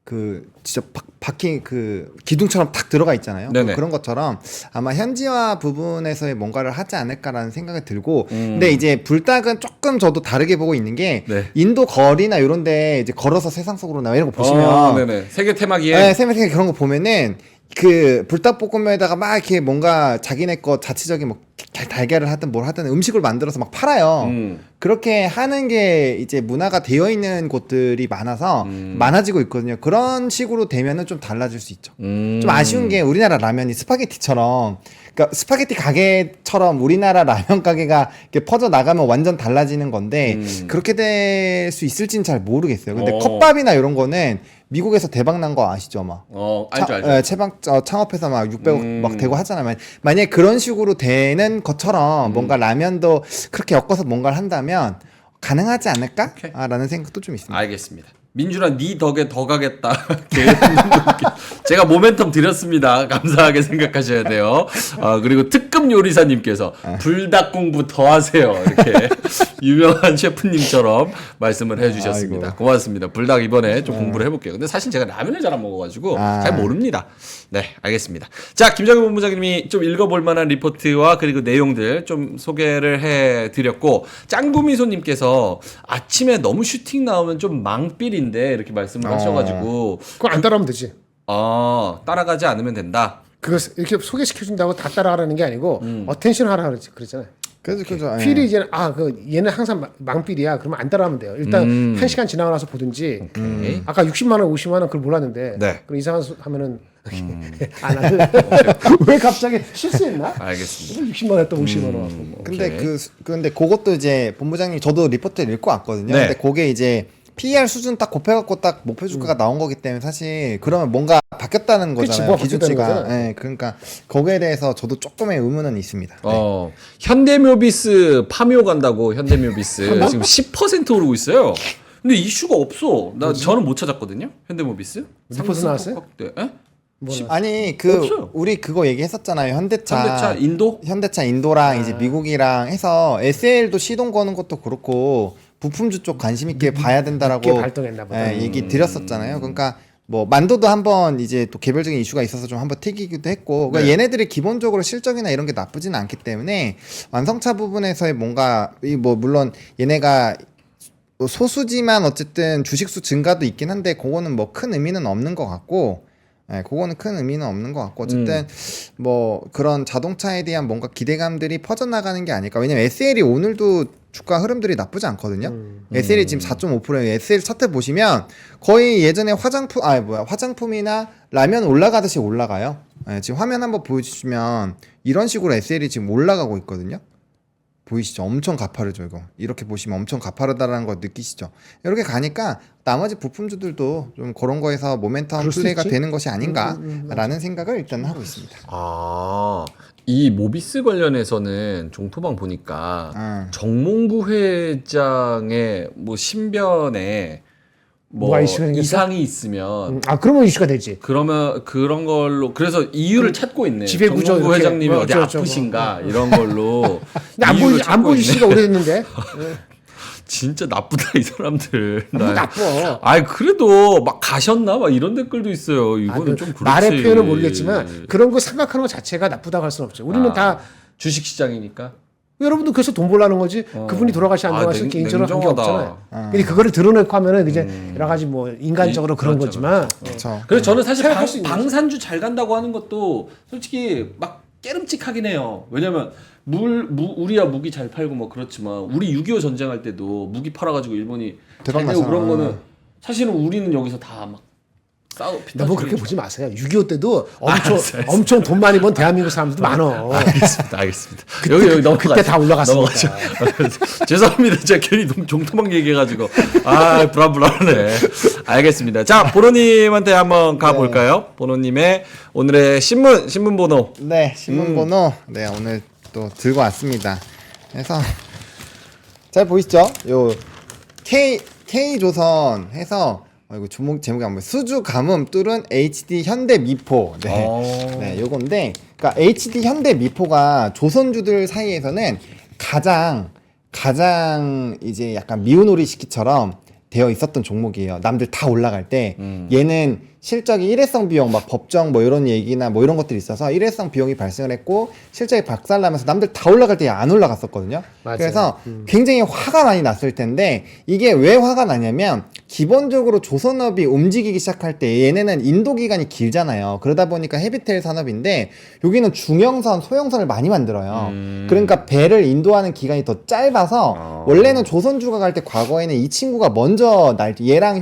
그 진짜 박힌 그 기둥처럼 탁 들어가 있잖아요. 네네. 그런 것처럼 아마 현지화 부분에서의 뭔가를 하지 않을까라는 생각이 들고, 근데 이제 불닭은 조금 저도 다르게 보고 있는 게 네. 인도 거리나 이런데 이제 걸어서 세상 속으로 나와 이런 거 보시면 네네. 세계 테마기에 네, 세미세미 그런 거 보면은 그 불닭볶음면에다가 막 이렇게 뭔가 자기네 거 자체적인 뭐 달걀을 하든 뭘 하든 음식을 만들어서 막 팔아요. 그렇게 하는 게 이제 문화가 되어 있는 곳들이 많아서 많아지고 있거든요. 그런 식으로 되면은 좀 달라질 수 있죠. 좀 아쉬운 게 우리나라 라면이 스파게티처럼, 그러니까 스파게티 가게처럼 우리나라 라면 가게가 이렇게 퍼져 나가면 완전 달라지는 건데 그렇게 될 수 있을지는 잘 모르겠어요. 근데 컵밥이나 이런 거는 미국에서 대박 난 거 아시죠, 막? 알죠. 창업해서 막 600억 막 되고 하잖아요. 만약에 그런 식으로 되는 것처럼 뭔가 라면도 그렇게 엮어서 뭔가를 한다면 가능하지 않을까? 라는 생각도 좀 있습니다. 알겠습니다. 민준아 네 덕에 더 가겠다. 제가 모멘텀 드렸습니다. 감사하게 생각하셔야 돼요. 그리고 특급 요리사님께서 불닭 공부 더 하세요. 이렇게 유명한 셰프님처럼 말씀을 해주셨습니다. 아이고. 고맙습니다. 불닭 이번에 좀 공부를 해볼게요. 근데 사실 제가 라면을 잘 안 먹어가지고 잘 모릅니다. 네, 알겠습니다. 자, 김정일 본부장님이 좀 읽어볼 만한 리포트와 그리고 내용들 좀 소개를 해드렸고, 짱구미소님께서 아침에 너무 슈팅 나오면 좀 망삘인데 이렇게 말씀을 하셔가지고 그건 안 따라하면 되지. 따라가지 않으면 된다. 그거 이렇게 소개시켜준다고 다 따라가라는 게 아니고 어텐션 하라 그랬잖아요. 그래서 필이 이제 얘는 항상 망필이야. 그러면 안 따라하면 돼요. 일단 1시간 지나고 나서 보든지. 아까 60만 원, 50만 원 그걸 몰랐는데. 네. 그럼 이상한 하면은 안 할래. 왜 갑자기 실수했나? 알겠습니다. 60만 원 또 50만 원 하고. 뭐. 근데 근데 그것도 이제 본부장님 저도 리포트를 읽고 왔거든요. 네. 근데 그게 이제 PER 수준 딱 곱해갖고 딱 목표 주가가 나온 거기 때문에 사실 그러면 뭔가 바뀌었다는 그치, 거잖아요. 뭐가 바뀌었다는 기준치가. 거잖아. 네, 그러니까 거기에 대해서 저도 조금의 의문은 있습니다. 네. 현대묘비스 파묘 간다고 현대묘비스 지금 10% 오르고 있어요. 근데 이슈가 없어. 저는 못 찾았거든요. 현대모비스. 리포트 나왔어요? 네. 에? 아니 없어요. 우리 그거 얘기했었잖아요. 현대차 인도? 현대차 인도랑 이제 미국이랑 해서 SL도 시동 거는 것도 그렇고 부품주 쪽 관심 있게 봐야 된다라고 늦게 발동했나 보다. 얘기 드렸었잖아요. 그러니까 뭐 만도도 한번 이제 또 개별적인 이슈가 있어서 좀 한번 튀기기도 했고, 그러니까 얘네들이 기본적으로 실적이나 이런 게 나쁘지는 않기 때문에 완성차 부분에서의 뭔가 뭐 물론 얘네가 소수지만 어쨌든 주식수 증가도 있긴 한데 그거는 뭐 큰 의미는 없는 것 같고, 예, 그거는 큰 의미는 없는 것 같고 어쨌든 뭐 그런 자동차에 대한 뭔가 기대감들이 퍼져나가는 게 아닐까. 왜냐면 SL이 오늘도 주가 흐름들이 나쁘지 않거든요. SL이 지금 4.5%예요. SL 차트 보시면 거의 예전에 화장품이나 라면 올라가듯이 올라가요. 예, 지금 화면 한번 보여주시면 이런 식으로 SL이 지금 올라가고 있거든요. 보이시죠? 엄청 가파르죠, 이거. 이렇게 보시면 엄청 가파르다라는 거 느끼시죠? 이렇게 가니까 나머지 부품주들도 좀 그런 거에서 모멘텀 그럴 수 플레이가 있지. 되는 것이 아닌가라는 생각을 일단 하고 있습니다. 이 모비스 관련해서는 종토방 보니까 음. 정몽구 회장의 뭐 신변에 뭐 뭐가 이슈가 생겼어? 이상이 있으면 그러면 이슈가 되지. 그러면 그런 걸로 그래서 이유를 찾고 있네. 지배구조 정몽구 이렇게 회장님이 뭐 어디 어쩌고저쩌고. 아프신가 이런 걸로 근데 안 이유를 보이 안 찾고 보이 있네. 시가 오래됐는데. 진짜 나쁘다 이 사람들. 너무 나빠. 아이 그래도 막 가셨나 막 이런 댓글도 있어요. 이거는 좀 그렇지. 말의 표현은 모르겠지만 그런 거 생각하는 것 자체가 나쁘다고 할 수는 없죠. 우리는 다 주식 시장이니까. 여러분도 그래서 돈 벌라는 거지. 그분이 돌아가시 안 돌아가시 개인적으로 관계 냉정하다. 없잖아요. 근데 그거를 드러내고 하면은 이제 여러 가지 뭐 인간적으로 그런 그렇죠, 거지만 그렇죠. 그래서 저는 사실 생각할 수 있는 방산주 잘 간다고 하는 것도 솔직히 막 깨름직하긴 해요. 왜냐면 우리야 무기 잘 팔고 뭐 그렇지만 우리 6.25 전쟁할 때도 무기 팔아가지고 일본이 대박 잘 되고 났잖아. 그런 거는 사실은 우리는 여기서 다 막 너무 그렇게 보지 마세요. 6.25 때도 알았어요. 엄청 돈 많이 번 대한민국 사람들도 많어. 알겠습니다. 여기 넘어가죠. 그때 다 올라갔습니다. 넘어가죠. 죄송합니다. 제가 괜히 종토방 얘기해가지고 불안불안하네. 알겠습니다. 자 보노님한테 한번 가볼까요? 보노님의 오늘의 신문 번호. 네, 신문 번호. 네, 오늘 또 들고 왔습니다. 그래서 잘 보이시죠? 요 K조선 해서 이거 제목이 뭐야? 수주 가뭄 뚫은 HD 현대 미포. 네. 네, 요건데 그러니까 HD 현대 미포가 조선주들 사이에서는 가장 이제 약간 미운오리 시키처럼 되어 있었던 종목이에요. 남들 다 올라갈 때 얘는 실적이 일회성 비용 막 법정 뭐 이런 얘기나 뭐 이런 것들이 있어서 일회성 비용이 발생을 했고 실적이 박살나면서 남들 다 올라갈 때 안 올라갔었거든요. 맞아요. 그래서 굉장히 화가 많이 났을 텐데 이게 왜 화가 나냐면 기본적으로 조선업이 움직이기 시작할 때 얘네는 인도 기간이 길잖아요. 그러다 보니까 헤비테일 산업인데 여기는 중형선, 소형선을 많이 만들어요. 그러니까 배를 인도하는 기간이 더 짧아서 원래는 조선주가 갈 때 과거에는 이 친구가 먼저 얘랑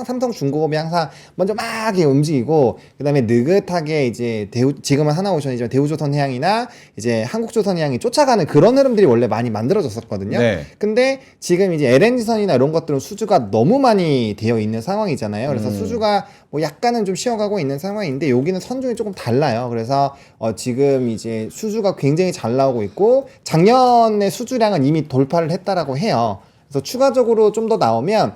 삼성중공업이 항상 먼저 막 움직이고 그다음에 느긋하게 이제 지금은 하나오션이지만 대우조선해양이나 이제 한국조선해양이 쫓아가는 그런 흐름들이 원래 많이 만들어졌었거든요. 네. 근데 지금 이제 LNG선이나 이런 것들은 수주가 너무 많이 되어 있는 상황이잖아요. 그래서 수주가 뭐 약간은 좀 쉬어가고 있는 상황인데 여기는 선종이 조금 달라요. 그래서 지금 이제 수주가 굉장히 잘 나오고 있고 작년에 수주량은 이미 돌파를 했다라고 해요. 그래서 추가적으로 좀 더 나오면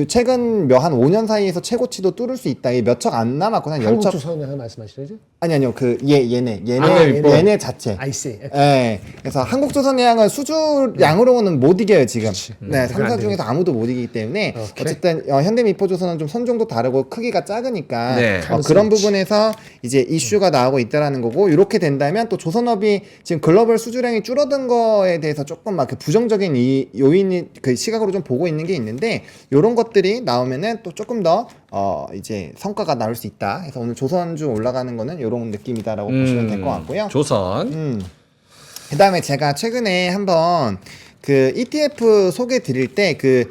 최근 한 5년 사이에서 최고치도 뚫을 수 있다. 몇 척 안 남았거든. 10척. 한국조선에 말씀하시죠? 아니요. 얘네 얘네. 자체. 아이씨. 예. 그래서 한국조선해양은 수주량으로는 못 이겨요, 지금. 네, 그건 3사 안 중에서 아무도 못 이기기 때문에 그래? 어쨌든 현대미포조선은 좀 선종도 다르고 크기가 작으니까 네. 그런 부분에서 이제 이슈가 나오고 있다라는 거고 이렇게 된다면 또 조선업이 지금 글로벌 수주량이 줄어든 거에 대해서 조금 막 그 부정적인 요인이 그 시각으로 좀 보고 있는 게 있는데 이런 것들이 나오면은 또 조금 더 이제 성과가 나올 수 있다. 해서 오늘 조선주 올라가는 거는 이런 느낌이다라고 보시면 될 것 같고요. 조선. 그다음에 제가 최근에 한번 그 ETF 소개 드릴 때 그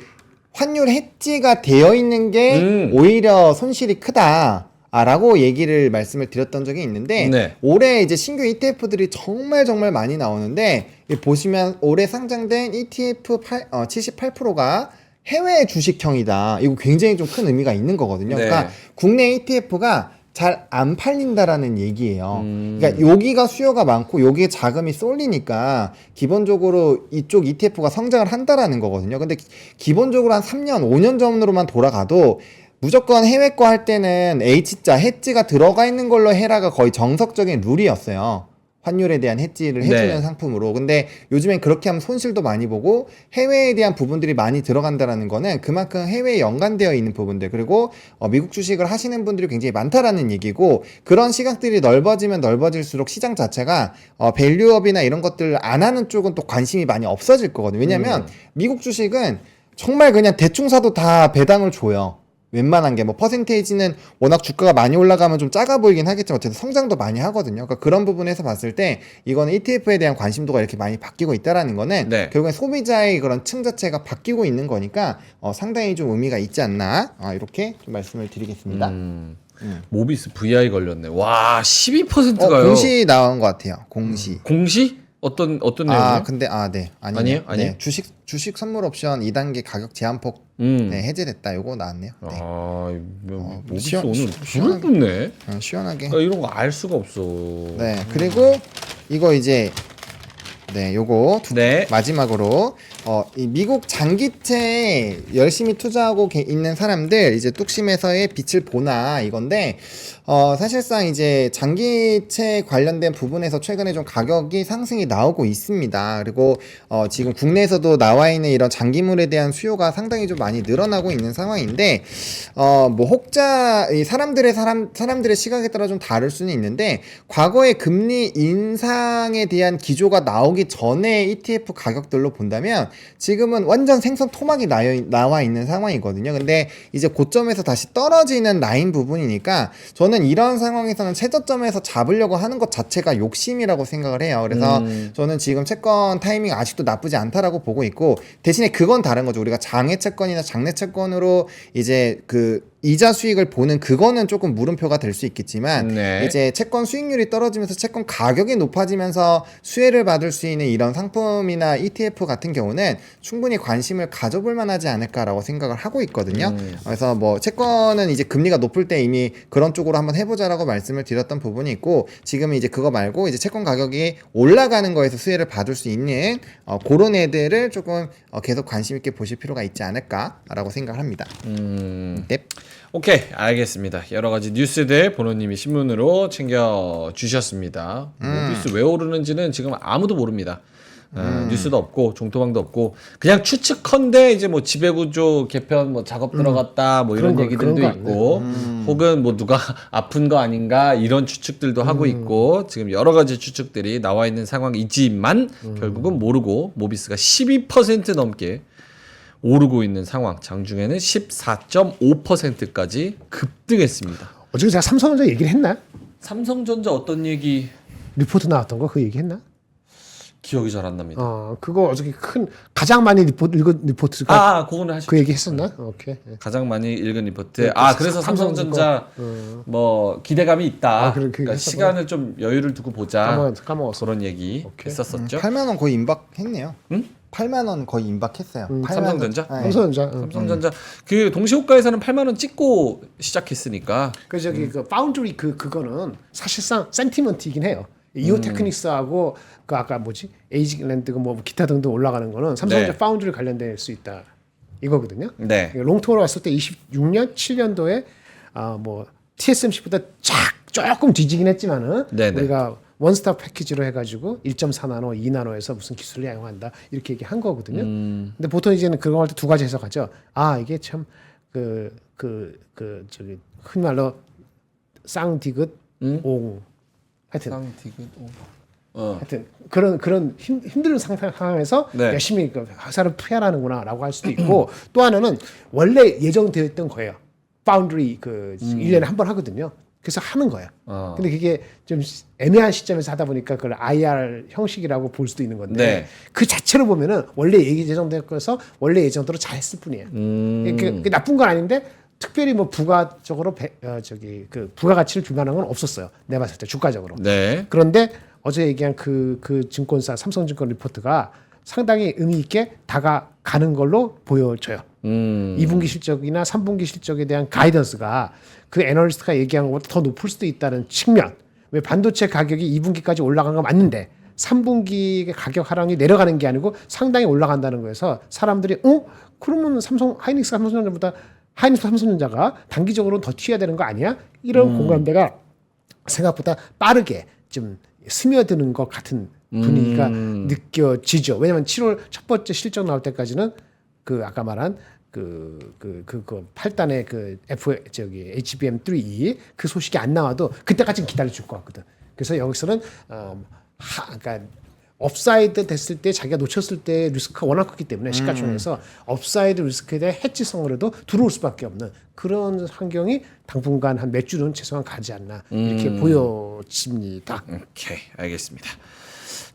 환율 해지가 되어 있는 게 오히려 손실이 크다. 라고 얘기를 말씀을 드렸던 적이 있는데 네. 올해 이제 신규 ETF들이 정말 많이 나오는데 보시면 올해 상장된 ETF 78%가 해외 주식형이다. 이거 굉장히 좀 큰 의미가 있는 거거든요. 네. 그러니까 국내 ETF가 잘 안 팔린다라는 얘기예요. 그러니까 여기가 수요가 많고 여기에 자금이 쏠리니까 기본적으로 이쪽 ETF가 성장을 한다라는 거거든요. 근데 기본적으로 한 3년, 5년 전으로만 돌아가도 무조건 해외 거 할 때는 H자, 해지가 들어가 있는 걸로 해라가 거의 정석적인 룰이었어요. 환율에 대한 해지를 해주는 네. 상품으로. 근데 요즘엔 그렇게 하면 손실도 많이 보고 해외에 대한 부분들이 많이 들어간다라는 거는 그만큼 해외에 연관되어 있는 부분들 그리고 미국 주식을 하시는 분들이 굉장히 많다라는 얘기고 그런 시각들이 넓어지면 넓어질수록 시장 자체가 밸류업이나 이런 것들을 안 하는 쪽은 또 관심이 많이 없어질 거거든요. 왜냐면 미국 주식은 정말 그냥 대충 사도 다 배당을 줘요. 웬만한 게 뭐 퍼센테이지는 워낙 주가가 많이 올라가면 좀 작아 보이긴 하겠지만 어쨌든 성장도 많이 하거든요. 그러니까 그런 부분에서 봤을 때 이거는 ETF에 대한 관심도가 이렇게 많이 바뀌고 있다라는 거는 네. 결국엔 소비자의 그런 층 자체가 바뀌고 있는 거니까 상당히 좀 의미가 있지 않나 이렇게 좀 말씀을 드리겠습니다. 모비스 VI 걸렸네. 와, 12%가요. 공시 나온 것 같아요. 공시. 공시? 어떤 내용이요? 근데 네. 아니에요? 네. 주식 선물 옵션 2단계 가격 제한폭 네, 해제됐다. 요거 나왔네요. 네. 모비스 오늘 불을 시원하게. 붙네. 시원하게. 이런 거 알 수가 없어. 네. 그리고 이거 이제 요거 네. 마지막으로 이 미국 장기채에 열심히 투자하고 있는 사람들 이제 뚝심에서의 빛을 보나 이건데 사실상 이제 장기채 관련된 부분에서 최근에 좀 가격이 상승이 나오고 있습니다. 그리고 지금 국내에서도 나와 있는 이런 장기물에 대한 수요가 상당히 좀 많이 늘어나고 있는 상황인데 뭐 혹자 이 사람들의 시각에 따라 좀 다를 수는 있는데 과거의 금리 인상에 대한 기조가 나오기 전에 ETF 가격들로 본다면 지금은 완전 생선 토막이 나와 있는 상황이거든요. 근데 이제 고점에서 다시 떨어지는 라인 부분이니까 저는 이런 상황에서는 최저점에서 잡으려고 하는 것 자체가 욕심이라고 생각을 해요. 그래서 저는 지금 채권 타이밍 아직도 나쁘지 않다라고 보고 있고 대신에 그건 다른 거죠. 우리가 장외 채권이나 장내 채권으로 이제 그 이자 수익을 보는 그거는 조금 물음표가 될 수 있겠지만 네. 이제 채권 수익률이 떨어지면서 채권 가격이 높아지면서 수혜를 받을 수 있는 이런 상품이나 ETF 같은 경우는 충분히 관심을 가져볼 만하지 않을까라고 생각을 하고 있거든요. 그래서 뭐 채권은 이제 금리가 높을 때 이미 그런 쪽으로 한번 해보자라고 말씀을 드렸던 부분이 있고 지금은 이제 그거 말고 이제 채권 가격이 올라가는 거에서 수혜를 받을 수 있는 그런 애들을 조금 계속 관심 있게 보실 필요가 있지 않을까라고 생각을 합니다. 네. 오케이, 알겠습니다. 여러 가지 뉴스들 보노님이 신문으로 챙겨 주셨습니다. 모비스 왜 오르는지는 지금 아무도 모릅니다. 뉴스도 없고 종토방도 없고 그냥 추측컨대 이제 뭐 지배구조 개편 뭐 작업 들어갔다 뭐 이런 얘기들도 있고 혹은 뭐 누가 아픈 거 아닌가 이런 추측들도 하고 있고 지금 여러 가지 추측들이 나와 있는 상황이지만 결국은 모르고 모비스가 12% 넘게 오르고 있는 상황. 장중에는 14.5%까지 급등했습니다. 어제 제가 삼성전자 얘기를 했나? 삼성전자 어떤 얘기 리포트 나왔던 거 그 얘기 했나? 기억이 잘 안 납니다. 그거 어저께 가장 많이 읽은 리포트가 그거는 하시죠. 그 얘기 했었나? 오케이. 가장 많이 읽은 리포트. 네, 그래서 삼성전자 뭐 기대감이 있다. 그러니까 시간을 좀 여유를 두고 보자. 까먹었어. 그런 얘기 했었었죠. 8만 원 거의 임박했네요. 응? 8만 원 거의 임박했어요. 삼성전자? 네. 삼성전자. 그 동시호가에서는 8만 원 찍고 시작했으니까. 그 저기 그 파운드리 그거는 사실상 센티먼트이긴 해요. 이오 테크닉스하고 그 아까 뭐지 에이지랜드가 뭐 기타 등등 올라가는 거는 삼성전자 파운드리 관련될 수 있다 이거거든요. 네. 롱통으로 봤을 때 26년 7년도에 뭐 TSMC보다 조금 뒤지긴 했지만은 네네. 우리가 원스톱 패키지로 해가지고 1.4나노, 2나노에서 무슨 기술을 양용한다 이렇게 얘기한 거거든요. 근데 보통 이제는 그거 할 때 두 가지 해석하죠. 이게 참 저기 흔히 말로 쌍디귿 옹 하여튼 하여튼 그런 힘든 상황에서 열심히 그 화살을 피하라는구나라고 할 수도 있고 또 하나는 원래 예정되어 있던 거예요. 파운드리 1년에 한 번 하거든요. 그래서 하는 거예요. 근데 그게 좀 애매한 시점에서 하다 보니까 그걸 IR 형식이라고 볼 수도 있는 건데 그 자체로 보면은 원래 예정되어서 원래 예정대로 잘 했을 뿐이에요. 그게 나쁜 건 아닌데 특별히 뭐 부가적으로 부가가치를 줄 만한 건 없었어요. 내가 봤을 때 주가적으로. 네. 그런데 어제 얘기한 그 증권사 삼성증권 리포트가 상당히 의미 있게 다가가는 걸로 보여져요. 2분기 실적이나 3분기 실적에 대한 가이던스가 그 애널리스트가 얘기한 것보다 더 높을 수도 있다는 측면. 왜 반도체 가격이 2분기까지 올라간 거 맞는데 3분기 가격 하락이 내려가는 게 아니고 상당히 올라간다는 거에서 사람들이 그러면 삼성전자가 단기적으로 더 튀어야 되는 거 아니야? 이런 공감대가 생각보다 빠르게 좀 스며드는 것 같은 분위기가 느껴지죠. 왜냐하면 7월 첫 번째 실적 나올 때까지는 그 아까 말한 그 8단의 HBM3 그 소식이 안 나와도 그때까지는 기다려 줄 것 같거든. 그래서 여기서는 그러니까 업사이드 됐을 때 자기가 놓쳤을 때 리스크가 워낙 크기 때문에 시가총액에서 업사이드 리스크에 대해 해지성으로도 들어올 수밖에 없는 그런 환경이 당분간 한 몇 주는 최소한 가지 않나 이렇게 보여집니다. 오케이, 알겠습니다.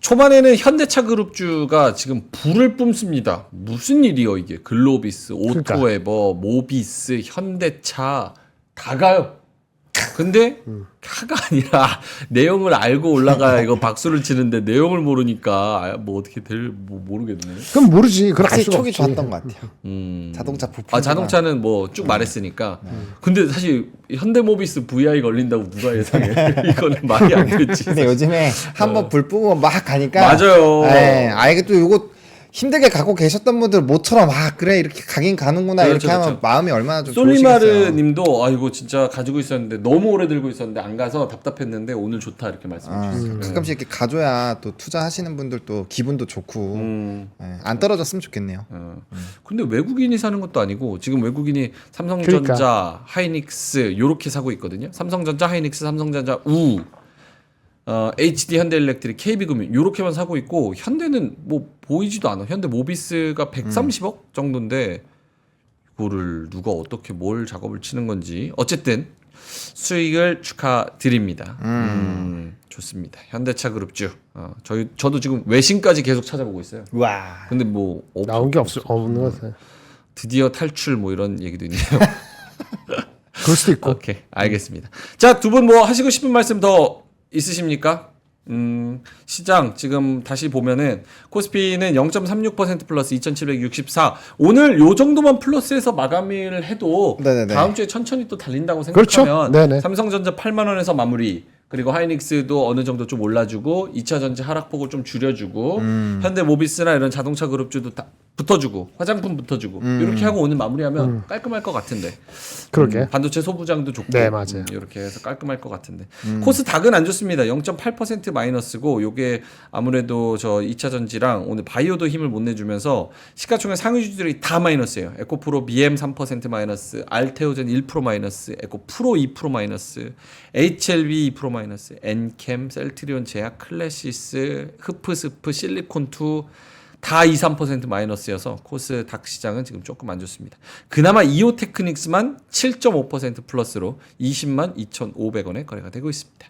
초반에는 현대차 그룹주가 지금 불을 뿜습니다. 무슨 일이요 이게? 글로비스, 오토에버, 모비스, 현대차 다 가요. 근데 가가 아니라 내용을 알고 올라가야 이거 박수를 치는데 내용을 모르니까 뭐 어떻게 모르겠네. 그럼 모르지. 그걸 알 확실히 수가 촉이 없지. 좋았던 것 같아요. 자동차 부품. 아 자동차는 뭐 쭉 말했으니까. 근데 사실 현대모비스 VI 걸린다고 누가 예상해? 이거는 말이 안 되지. 근데 요즘에 한번 불 뿜으면 막 가니까. 맞아요. 예, 이게 또 요거 힘들게 갖고 계셨던 분들 모처럼 그래 이렇게 가긴 가는구나 그렇죠, 이렇게 하면 그렇죠. 마음이 얼마나 좀 솔리마르 좋으시겠어요. 님도 이거 진짜 가지고 있었는데 너무 오래 들고 있었는데 안 가서 답답했는데 오늘 좋다 이렇게 말씀해 주셨어요. 가끔씩 이렇게 가줘야 또 투자하시는 분들도 기분도 좋고 예, 안 떨어졌으면 좋겠네요. 근데 외국인이 사는 것도 아니고 지금 외국인이 삼성전자, 그러니까. 하이닉스 요렇게 사고 있거든요. 삼성전자, 하이닉스, 삼성전자, HD 현대일렉트릭, KB금융 요렇게만 사고 있고 현대는 뭐 보이지도 않아. 현대 모비스가 130억 정도인데 이거를 누가 어떻게 뭘 작업을 치는 건지 어쨌든 수익을 축하드립니다. 좋습니다. 현대차 그룹주. 저도 지금 외신까지 계속 찾아보고 있어요. 와. 근데 뭐 나온 게 없는 것 같아요. 드디어 탈출 뭐 이런 얘기도 있네요. 그럴 수도 있고. 오케이, 알겠습니다. 자, 두 분 뭐 하시고 싶은 말씀 더 있으십니까? 시장 지금 다시 보면은 코스피는 0.36% 플러스 2,764. 오늘 요 정도만 플러스해서 마감을 해도 네네네. 다음 주에 천천히 또 달린다고 그렇죠. 생각하면 네네. 삼성전자 8만 원에서 마무리. 그리고 하이닉스도 어느 정도 좀 올라주고 2차 전지 하락폭을 좀 줄여주고 현대모비스나 이런 자동차 그룹주도 다 붙어주고 화장품 붙어주고 이렇게 하고 오늘 마무리하면 깔끔할 것 같은데. 그러게. 반도체 소부장도 좋고. 네, 맞아요. 이렇게 해서 깔끔할 것 같은데. 코스닥은 안 좋습니다. 0.8% 마이너스고 요게 아무래도 저 2차 전지랑 오늘 바이오도 힘을 못 내주면서 시가총액 상위주들이 다 마이너스예요. 에코프로 BM 3% 마이너스, 알테오젠 1% 마이너스, 에코프로 2% 마이너스, HLB 2% 마이너스, 엔캠, 셀트리온 제약, 클래시스, 흡프스프, 실리콘2 다 2, 3% 마이너스여서 코스닥 시장은 지금 조금 안 좋습니다. 그나마 이오테크닉스만 7.5% 플러스로 20만 2,500원에 거래가 되고 있습니다.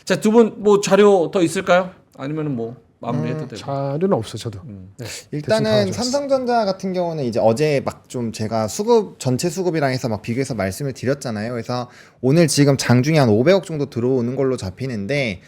자, 두 분 뭐 자료 더 있을까요? 아니면은 뭐 마무리해도 되고. 자료는 없어 저도. 네. 일단은 대충 다 삼성전자 같은 경우는 이제 어제 막 좀 제가 수급 전체 수급이랑 해서 막 비교해서 말씀을 드렸잖아요. 그래서 오늘 지금 장중에 한 500억 정도 들어오는 걸로 잡히는데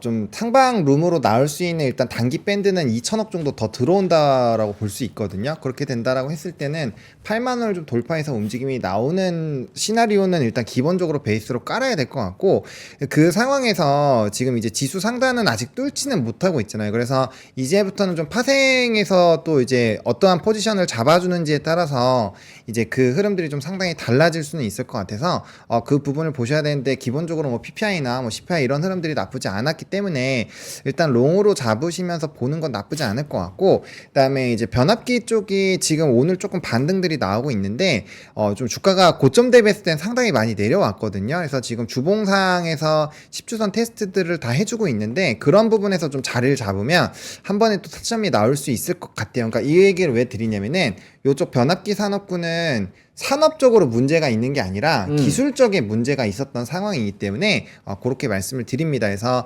좀 상방 룸으로 나올 수 있는 일단 단기 밴드는 2천억 정도 더 들어온다라고 볼 수 있거든요. 그렇게 된다라고 했을 때는 8만 원을 좀 돌파해서 움직임이 나오는 시나리오는 일단 기본적으로 베이스로 깔아야 될 것 같고 그 상황에서 지금 이제 지수 상단은 아직 뚫지는 못하고 있잖아요. 그래서 이제부터는 좀 파생해서 또 이제 어떠한 포지션을 잡아주는지에 따라서 이제 그 흐름들이 좀 상당히 달라질 수는 있을 것 같아서 그 부분을 보셔야 되는데 기본적으로 뭐 PPI나 뭐 CPI 이런 흐름들이 나쁘지 않았기 때문에 일단 롱으로 잡으시면서 보는 건 나쁘지 않을 것 같고 그다음에 이제 변압기 쪽이 지금 오늘 조금 반등들이 나오고 있는데 좀 주가가 고점 대비했을 땐 상당히 많이 내려왔거든요. 그래서 지금 주봉상에서 10주선 테스트들을 다 해주고 있는데 그런 부분에서 좀 자리를 잡으면 한 번에 또 타점이 나올 수 있을 것 같아요. 그러니까 이 얘기를 왜 드리냐면은 요쪽 변압기 산업군은 산업적으로 문제가 있는 게 아니라 기술적인 문제가 있었던 상황이기 때문에 그렇게 말씀을 드립니다. 그래서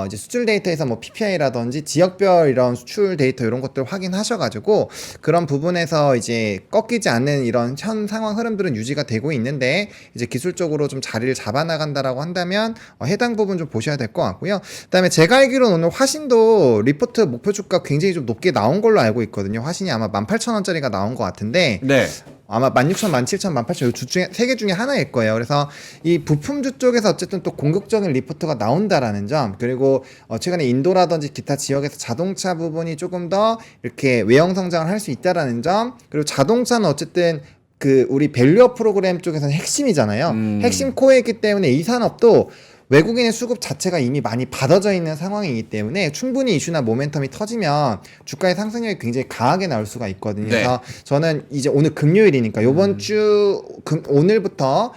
이제 수출 데이터에서 뭐 PPI라든지 지역별 이런 수출 데이터 이런 것들 확인하셔가지고 그런 부분에서 이제 꺾이지 않는 이런 현 상황 흐름들은 유지가 되고 있는데 이제 기술적으로 좀 자리를 잡아나간다라고 한다면 해당 부분 좀 보셔야 될 것 같고요. 그다음에 제가 알기로는 오늘 화신도 리포트 목표 주가 굉장히 좀 높게 나온 걸로 알고 있거든요. 화신이 아마 18,000원짜리가 나온 것 같은데 네. 아마 16,000, 17,000, 18,000 이 주 중에 3개 중에 하나일 거예요. 그래서 이 부품주 쪽에서 어쨌든 또 공격적인 리포트가 나온다라는 점 그리고 최근에 인도라든지 기타 지역에서 자동차 부분이 조금 더 이렇게 외형 성장을 할 수 있다라는 점 그리고 자동차는 어쨌든 그 우리 밸류업 프로그램 쪽에서는 핵심이잖아요. 핵심 코어이기 때문에 이 산업도 외국인의 수급 자체가 이미 많이 받아져 있는 상황이기 때문에 충분히 이슈나 모멘텀이 터지면 주가의 상승력이 굉장히 강하게 나올 수가 있거든요. 네. 그래서 저는 이제 오늘 금요일이니까 요번 주 오늘부터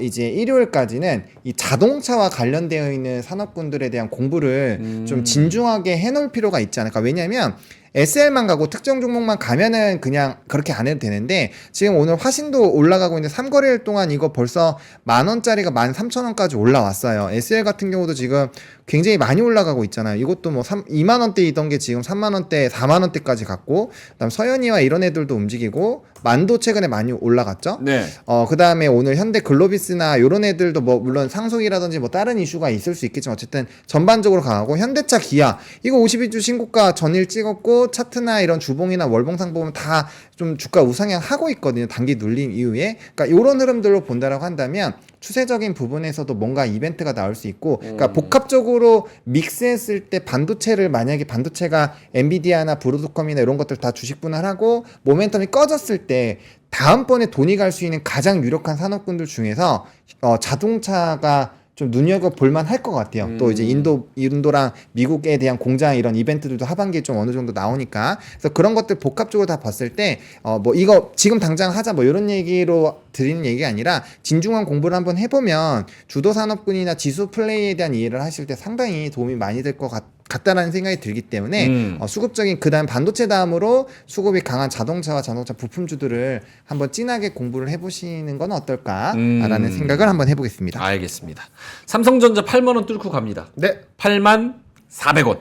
이제 일요일까지는 이 자동차와 관련되어 있는 산업군들에 대한 공부를 좀 진중하게 해놓을 필요가 있지 않을까. 왜냐하면 SL만 가고 특정 종목만 가면은 그냥 그렇게 안 해도 되는데 지금 오늘 화신도 올라가고 있는데 3거래일 동안 이거 벌써 10,000원짜리가 13,000원까지 올라왔어요. SL 같은 경우도 지금 굉장히 많이 올라가고 있잖아요. 이것도 뭐 2만원대이던 게 지금 3만원대, 4만원대까지 갔고 그다음 서현이와 이런 애들도 움직이고 만도 최근에 많이 올라갔죠. 네. 그 다음에 오늘 현대 글로비스나 요런 애들도 뭐 물론 상속이라든지 뭐 다른 이슈가 있을 수 있겠지만 어쨌든 전반적으로 강하고 현대차 기아 이거 52주 신고가 전일 찍었고 차트나 이런 주봉이나 월봉상 보면 다 좀 주가 우상향 하고 있거든요. 단기 눌림 이후에. 그러니까 요런 흐름들로 본다라고 한다면 추세적인 부분에서도 뭔가 이벤트가 나올 수 있고 그러니까 복합적으로 믹스했을 때 반도체를 만약에 반도체가 엔비디아나 브로드컴이나 이런 것들 다 주식 분할하고 모멘텀이 꺼졌을 때 다음번에 돈이 갈 수 있는 가장 유력한 산업군들 중에서 자동차가 좀 눈여겨볼만 할 것 같아요. 또 이제 인도랑 미국에 대한 공장 이런 이벤트들도 하반기에 좀 어느 정도 나오니까. 그래서 그런 것들 복합적으로 다 봤을 때, 뭐 이거 지금 당장 하자 뭐 이런 얘기로 드리는 얘기가 아니라 진중한 공부를 한번 해보면 주도 산업군이나 지수 플레이에 대한 이해를 하실 때 상당히 도움이 많이 될 것 같다라는 생각이 들기 때문에 수급적인 그다음 반도체 다음으로 수급이 강한 자동차와 자동차 부품주들을 한번 진하게 공부를 해보시는 건 어떨까라는 생각을 한번 해보겠습니다. 알겠습니다. 삼성전자 8만 원 뚫고 갑니다. 네. 8만 400원.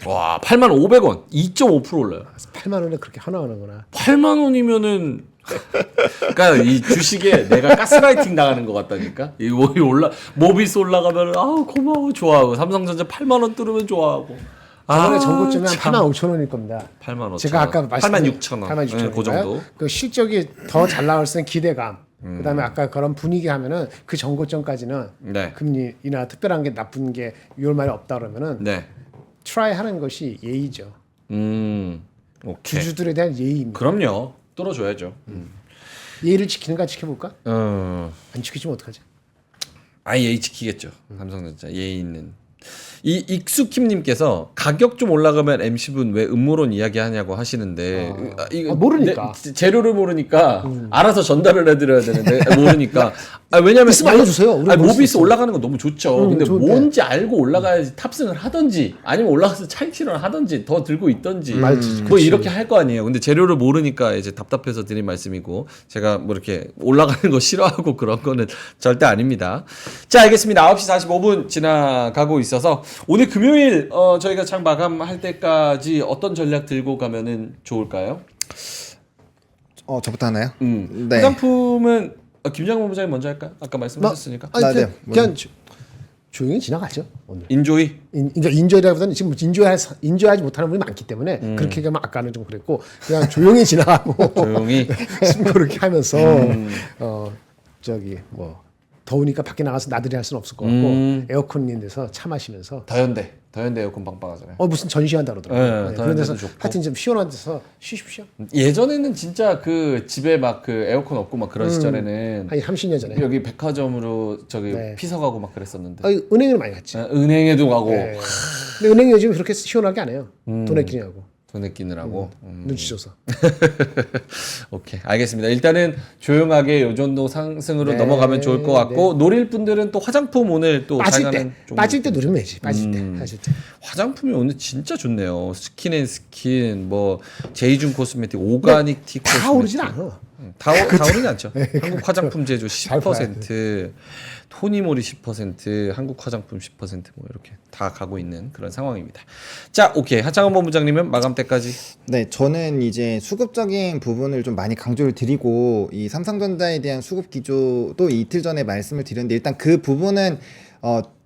와, 8만 500원. 2.5% 올라요. 8만 원에 그렇게 하나 하는구나. 8만 원이면은 그러니까 이 주식에 내가 가스라이팅 당하는 것 같다니까. 이 모비스 올라가면 아우 고마워 좋아하고 삼성전자 8만 원 뚫으면 좋아하고. 저번에 전고점이 한 참. 8만 5천 원일 겁니다. 8만 5천 제가 아까 원. 말씀드린 8만 6천 원. 8만 6천 원. 그 정도. 그 실적이 더 잘 나올 수 있는 기대감. 그다음에 아까 그런 분위기 하면은 그 전고점까지는 네. 금리나 특별한 게 나쁜 게 6월 말에 없다 그러면은 네. 트라이 하는 것이 예의죠. 오케이. 주주들에 대한 예의입니다. 그럼요. 뚫어줘야죠. 예의를 지키는가 지켜볼까? 어. 안 지키지면 어떡하지? 아예 예의 지키겠죠. 삼성전자 예의 있는. 이 익숙킴님께서 가격 좀 올라가면 MC분 왜 음모론 이야기하냐고 하시는데 이거 모르니까. 재료를 모르니까 알아서 전달을 해드려야 되는데 모르니까 왜냐면 있으면 알려주세요. 우리 모를 수 모비스 있어요. 올라가는 건 너무 좋죠. 근데 좋은데. 뭔지 알고 올라가야지 탑승을 하든지 아니면 올라가서 차익 실현을 하든지 더 들고 있든지 말지, 뭐 이렇게 할 거 아니에요. 근데 재료를 모르니까 이제 답답해서 드린 말씀이고 제가 뭐 이렇게 올라가는 거 싫어하고 그런 거는 절대 아닙니다. 자 알겠습니다. 9시 45분 지나가고 있어서 오늘 금요일 저희가 장 마감할 때까지 어떤 전략 들고 가면은 좋을까요? 저부터 하나요? 네. 화장품은 김장훈 본부장님 먼저 할까요? 아까 말씀하셨으니까. 아니, 네. 그냥 조용히 지나가죠 오늘. 인조이. 그러니까 인조이라기보다는 지금 인조하지 못하는 분이 많기 때문에 그렇게 가면 아까는 좀 그랬고 그냥 조용히 지나가고 조용히. 그렇게 하면서 저기 뭐 더우니까 밖에 나가서 나들이 할 수는 없을 것 같고 에어컨 있는 데서 차 마시면서 더현대 에어컨 빵빵하잖아요. 무슨 전시한다 그러더라고요. 네, 그런 데서 더현대도 좋고. 하여튼 좀 시원한 데서 쉬십시오. 예전에는 진짜 그 집에 막 그 에어컨 없고 막 그런 시절에는 한 30년 전에. 여기 백화점으로 저기 네. 피서 가고 막 그랬었는데 은행을 많이 갔지. 은행에도 가고 네. 근데 은행이 요즘 그렇게 시원하게 안 해요. 돈 아끼느라고. 돈 아끼느라고. 눈치 줘서. 오케이 알겠습니다. 일단은 조용하게 요 정도 상승으로 네, 넘어가면 좋을 것 같고 노릴 분들은 또 화장품 오늘 또 빠질 잘 때 가는 종목. 빠질 때 누르면 되지. 빠질 때. 화장품이 오늘 진짜 좋네요. 스킨앤스킨 뭐 제이준 코스메틱 오가닉 티 코스메틱 다 오르진 않아. 다 오르진 않죠. 한국 화장품 제조 잘 봐야 10%, 토니모리 10%, 한국 화장품 10%뭐 이렇게 다 가고 있는 그런 상황입니다. 자, 오케이. 하창원 본부장님은 마감 때까지. 네, 저는 이제 수급적인 부분을 좀 많이 강조를 드리고 이 삼성전자에 대한 수급 기조도 이틀 전에 말씀을 드렸는데 일단 그 부분은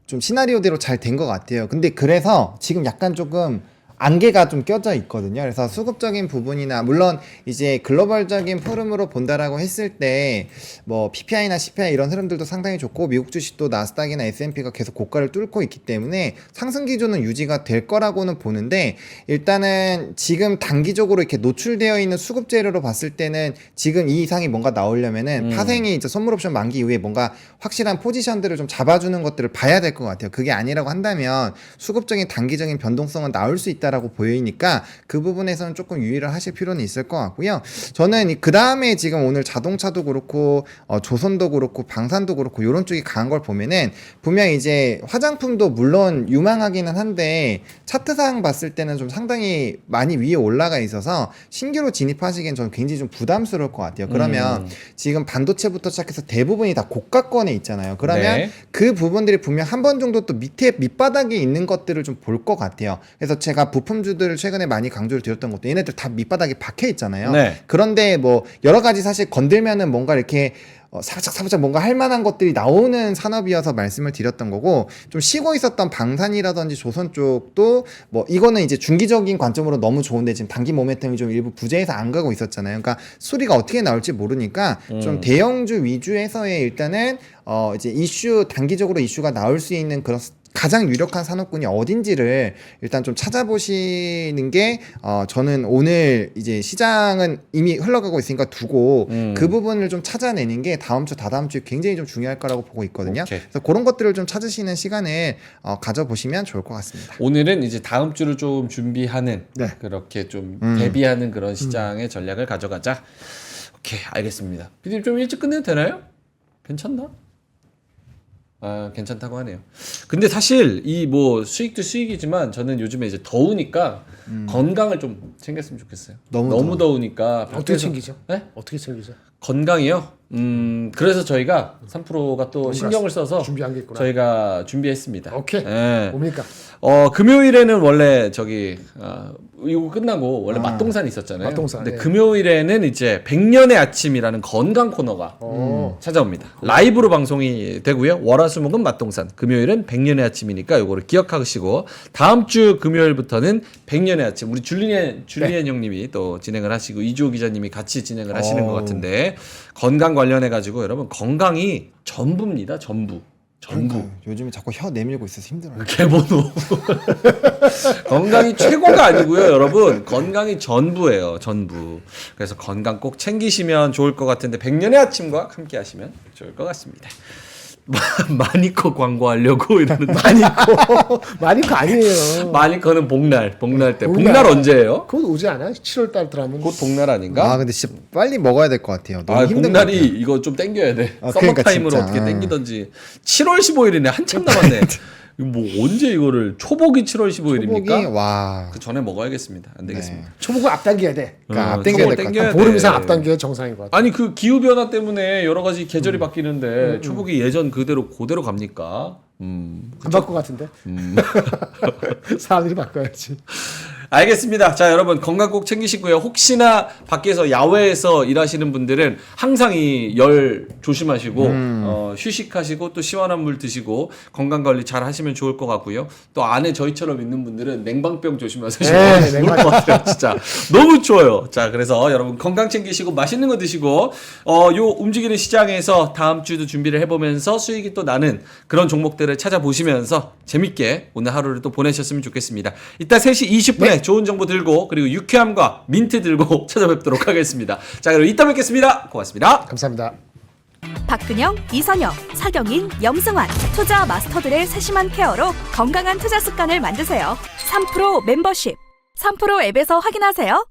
좀 시나리오대로 잘 된 것 같아요. 근데 그래서 지금 약간 조금 안개가 좀 껴져 있거든요. 그래서 수급적인 부분이나 물론 이제 글로벌적인 흐름으로 본다라고 했을 때 뭐 PPI나 CPI 이런 흐름들도 상당히 좋고 미국 주식도 나스닥이나 S&P가 계속 고가를 뚫고 있기 때문에 상승 기조는 유지가 될 거라고는 보는데 일단은 지금 단기적으로 이렇게 노출되어 있는 수급 재료로 봤을 때는 지금 이 이상이 뭔가 나오려면은 파생이 이제 선물 옵션 만기 이후에 뭔가 확실한 포지션들을 좀 잡아주는 것들을 봐야 될 것 같아요. 그게 아니라고 한다면 수급적인 단기적인 변동성은 나올 수 있다라고 보이니까 그 부분에서는 조금 유의를 하실 필요는 있을 것 같고요. 저는 그 다음에 지금 오늘 자동차도 그렇고 조선도 그렇고 방산도 그렇고 이런 쪽이 강한 걸 보면은 분명 이제 화장품도 물론 유망하기는 한데 차트상 봤을 때는 좀 상당히 많이 위에 올라가 있어서 신규로 진입하시기엔 저는 굉장히 좀 부담스러울 것 같아요. 그러면 지금 반도체부터 시작해서 대부분이 다 고가권에 있잖아요. 그러면 네. 그 부분들이 분명 한 번 정도 또 밑바닥에 있는 것들을 좀 볼 것 같아요. 그래서 제가 부품주들을 최근에 많이 강조를 드렸던 것도 얘네들 다 밑바닥에 박혀 있잖아요. 네. 그런데 뭐 여러 가지 사실 건들면은 뭔가 이렇게 살짝 뭔가 할 만한 것들이 나오는 산업이어서 말씀을 드렸던 거고, 좀 쉬고 있었던 방산이라든지 조선 쪽도 뭐 이거는 이제 중기적인 관점으로 너무 좋은데 지금 단기 모멘텀이 좀 일부 부재해서 안 가고 있었잖아요. 그러니까 수리가 어떻게 나올지 모르니까 좀 대형주 위주에서의 일단은 이제 단기적으로 이슈가 나올 수 있는 그런 가장 유력한 산업군이 어딘지를 일단 좀 찾아보시는 게 저는 오늘 이제 시장은 이미 흘러가고 있으니까 두고 그 부분을 좀 찾아내는 게 다음 주 다다음 주에 굉장히 좀 중요할 거라고 보고 있거든요. 오케이. 그래서 그런 것들을 좀 찾으시는 시간을 가져보시면 좋을 것 같습니다. 오늘은 이제 다음 주를 좀 준비하는 네. 그렇게 좀 대비하는 그런 시장의 전략을 가져가자. 오케이, 알겠습니다. 피디님 좀 일찍 끝내도 되나요? 괜찮나? 아, 괜찮다고 하네요. 근데 사실 이 뭐 수익도 수익이지만 저는 요즘에 이제 더우니까 건강을 좀 챙겼으면 좋겠어요. 너무 더우니까 어떻게 밖에서- 챙기죠? 네? 어떻게 챙기죠? 건강이요? 그래서 저희가 3%가 또 신경을 써서 준비한 게 있구나. 저희가 준비했습니다. 오케이. 예. 뭡니까? 금요일에는 원래 이거 끝나고 원래 맛동산 있었잖아요. 맛동산, 근데 예. 금요일에는 이제 100년의 아침이라는 건강 코너가 찾아옵니다. 라이브로 방송이 되고요. 월화수목은 맛동산, 금요일은 100년의 아침이니까 요거를 기억하시고 다음 주 금요일부터는 100년의 아침 우리 줄리엔 형님이 또 진행을 하시고 이주호 기자님이 같이 진행을 하시는 것 같은데 건강 관련해 가지고 여러분 건강이 전부입니다. 전부. 그러니까 요즘에 자꾸 혀 내밀고 있어서 힘들어요. 개번호. 건강이 최고가 아니고요, 여러분. 건강이 전부예요, 전부. 그래서 건강 꼭 챙기시면 좋을 것 같은데 100년의 아침과 함께 하시면 좋을 것 같습니다. 마니커 광고하려고 이러는데 마니커 아니에요. 마니커는 복날 때. 복날. 복날 언제예요? 그건 오지 않아? 7월 달 들어가면. 곧 복날 아닌가? 근데 진짜 빨리 먹어야 될 것 같아요. 너무 힘든 것 복날이 같아요. 이거 좀 땡겨야 돼. 그러니까 서머타임으로 진짜. 어떻게 땡기던지. 7월 15일이네. 한참 남았네. 이거 뭐 언제 이거를 초복이 7월 15일입니까? 초복이 와. 그 전에 먹어야겠습니다. 안 되겠습니다. 초복을 앞당겨야 돼. 그러니까 어, 앞당겨야 초복을 될 것 땡겨야 같아요. 돼. 보름 이상 앞당겨야 정상인 것 같아. 아니 그 기후 변화 때문에 여러 가지 계절이 바뀌는데 초복이 예전 그대로 갑니까? 안 바꿀 것 같은데. 사람들이 바꿔야지. 알겠습니다. 자, 여러분 건강 꼭 챙기시고요. 혹시나 밖에서 야외에서 일하시는 분들은 항상 이 열 조심하시고 휴식하시고 또 시원한 물 드시고 건강 관리 잘 하시면 좋을 것 같고요. 또 안에 저희처럼 있는 분들은 냉방병 조심하시고 네, 좋을 것 같아요. 진짜 너무 추워요. 자, 그래서 여러분 건강 챙기시고 맛있는 거 드시고 요 움직이는 시장에서 다음 주도 준비를 해보면서 수익이 또 나는 그런 종목들을 찾아보시면서 재밌게 오늘 하루를 또 보내셨으면 좋겠습니다. 이따 3시 20분에 좋은 정보 들고 그리고 유쾌함과 민트 들고 찾아뵙도록 하겠습니다. 자, 그럼 이따 뵙겠습니다. 고맙습니다. 감사합니다. 박근영, 이선영, 서경인, 염승환 투자 마스터들의 세심한 케어로 건강한 투자 습관을 만드세요. 3프로 멤버십 3프로 앱에서 확인하세요.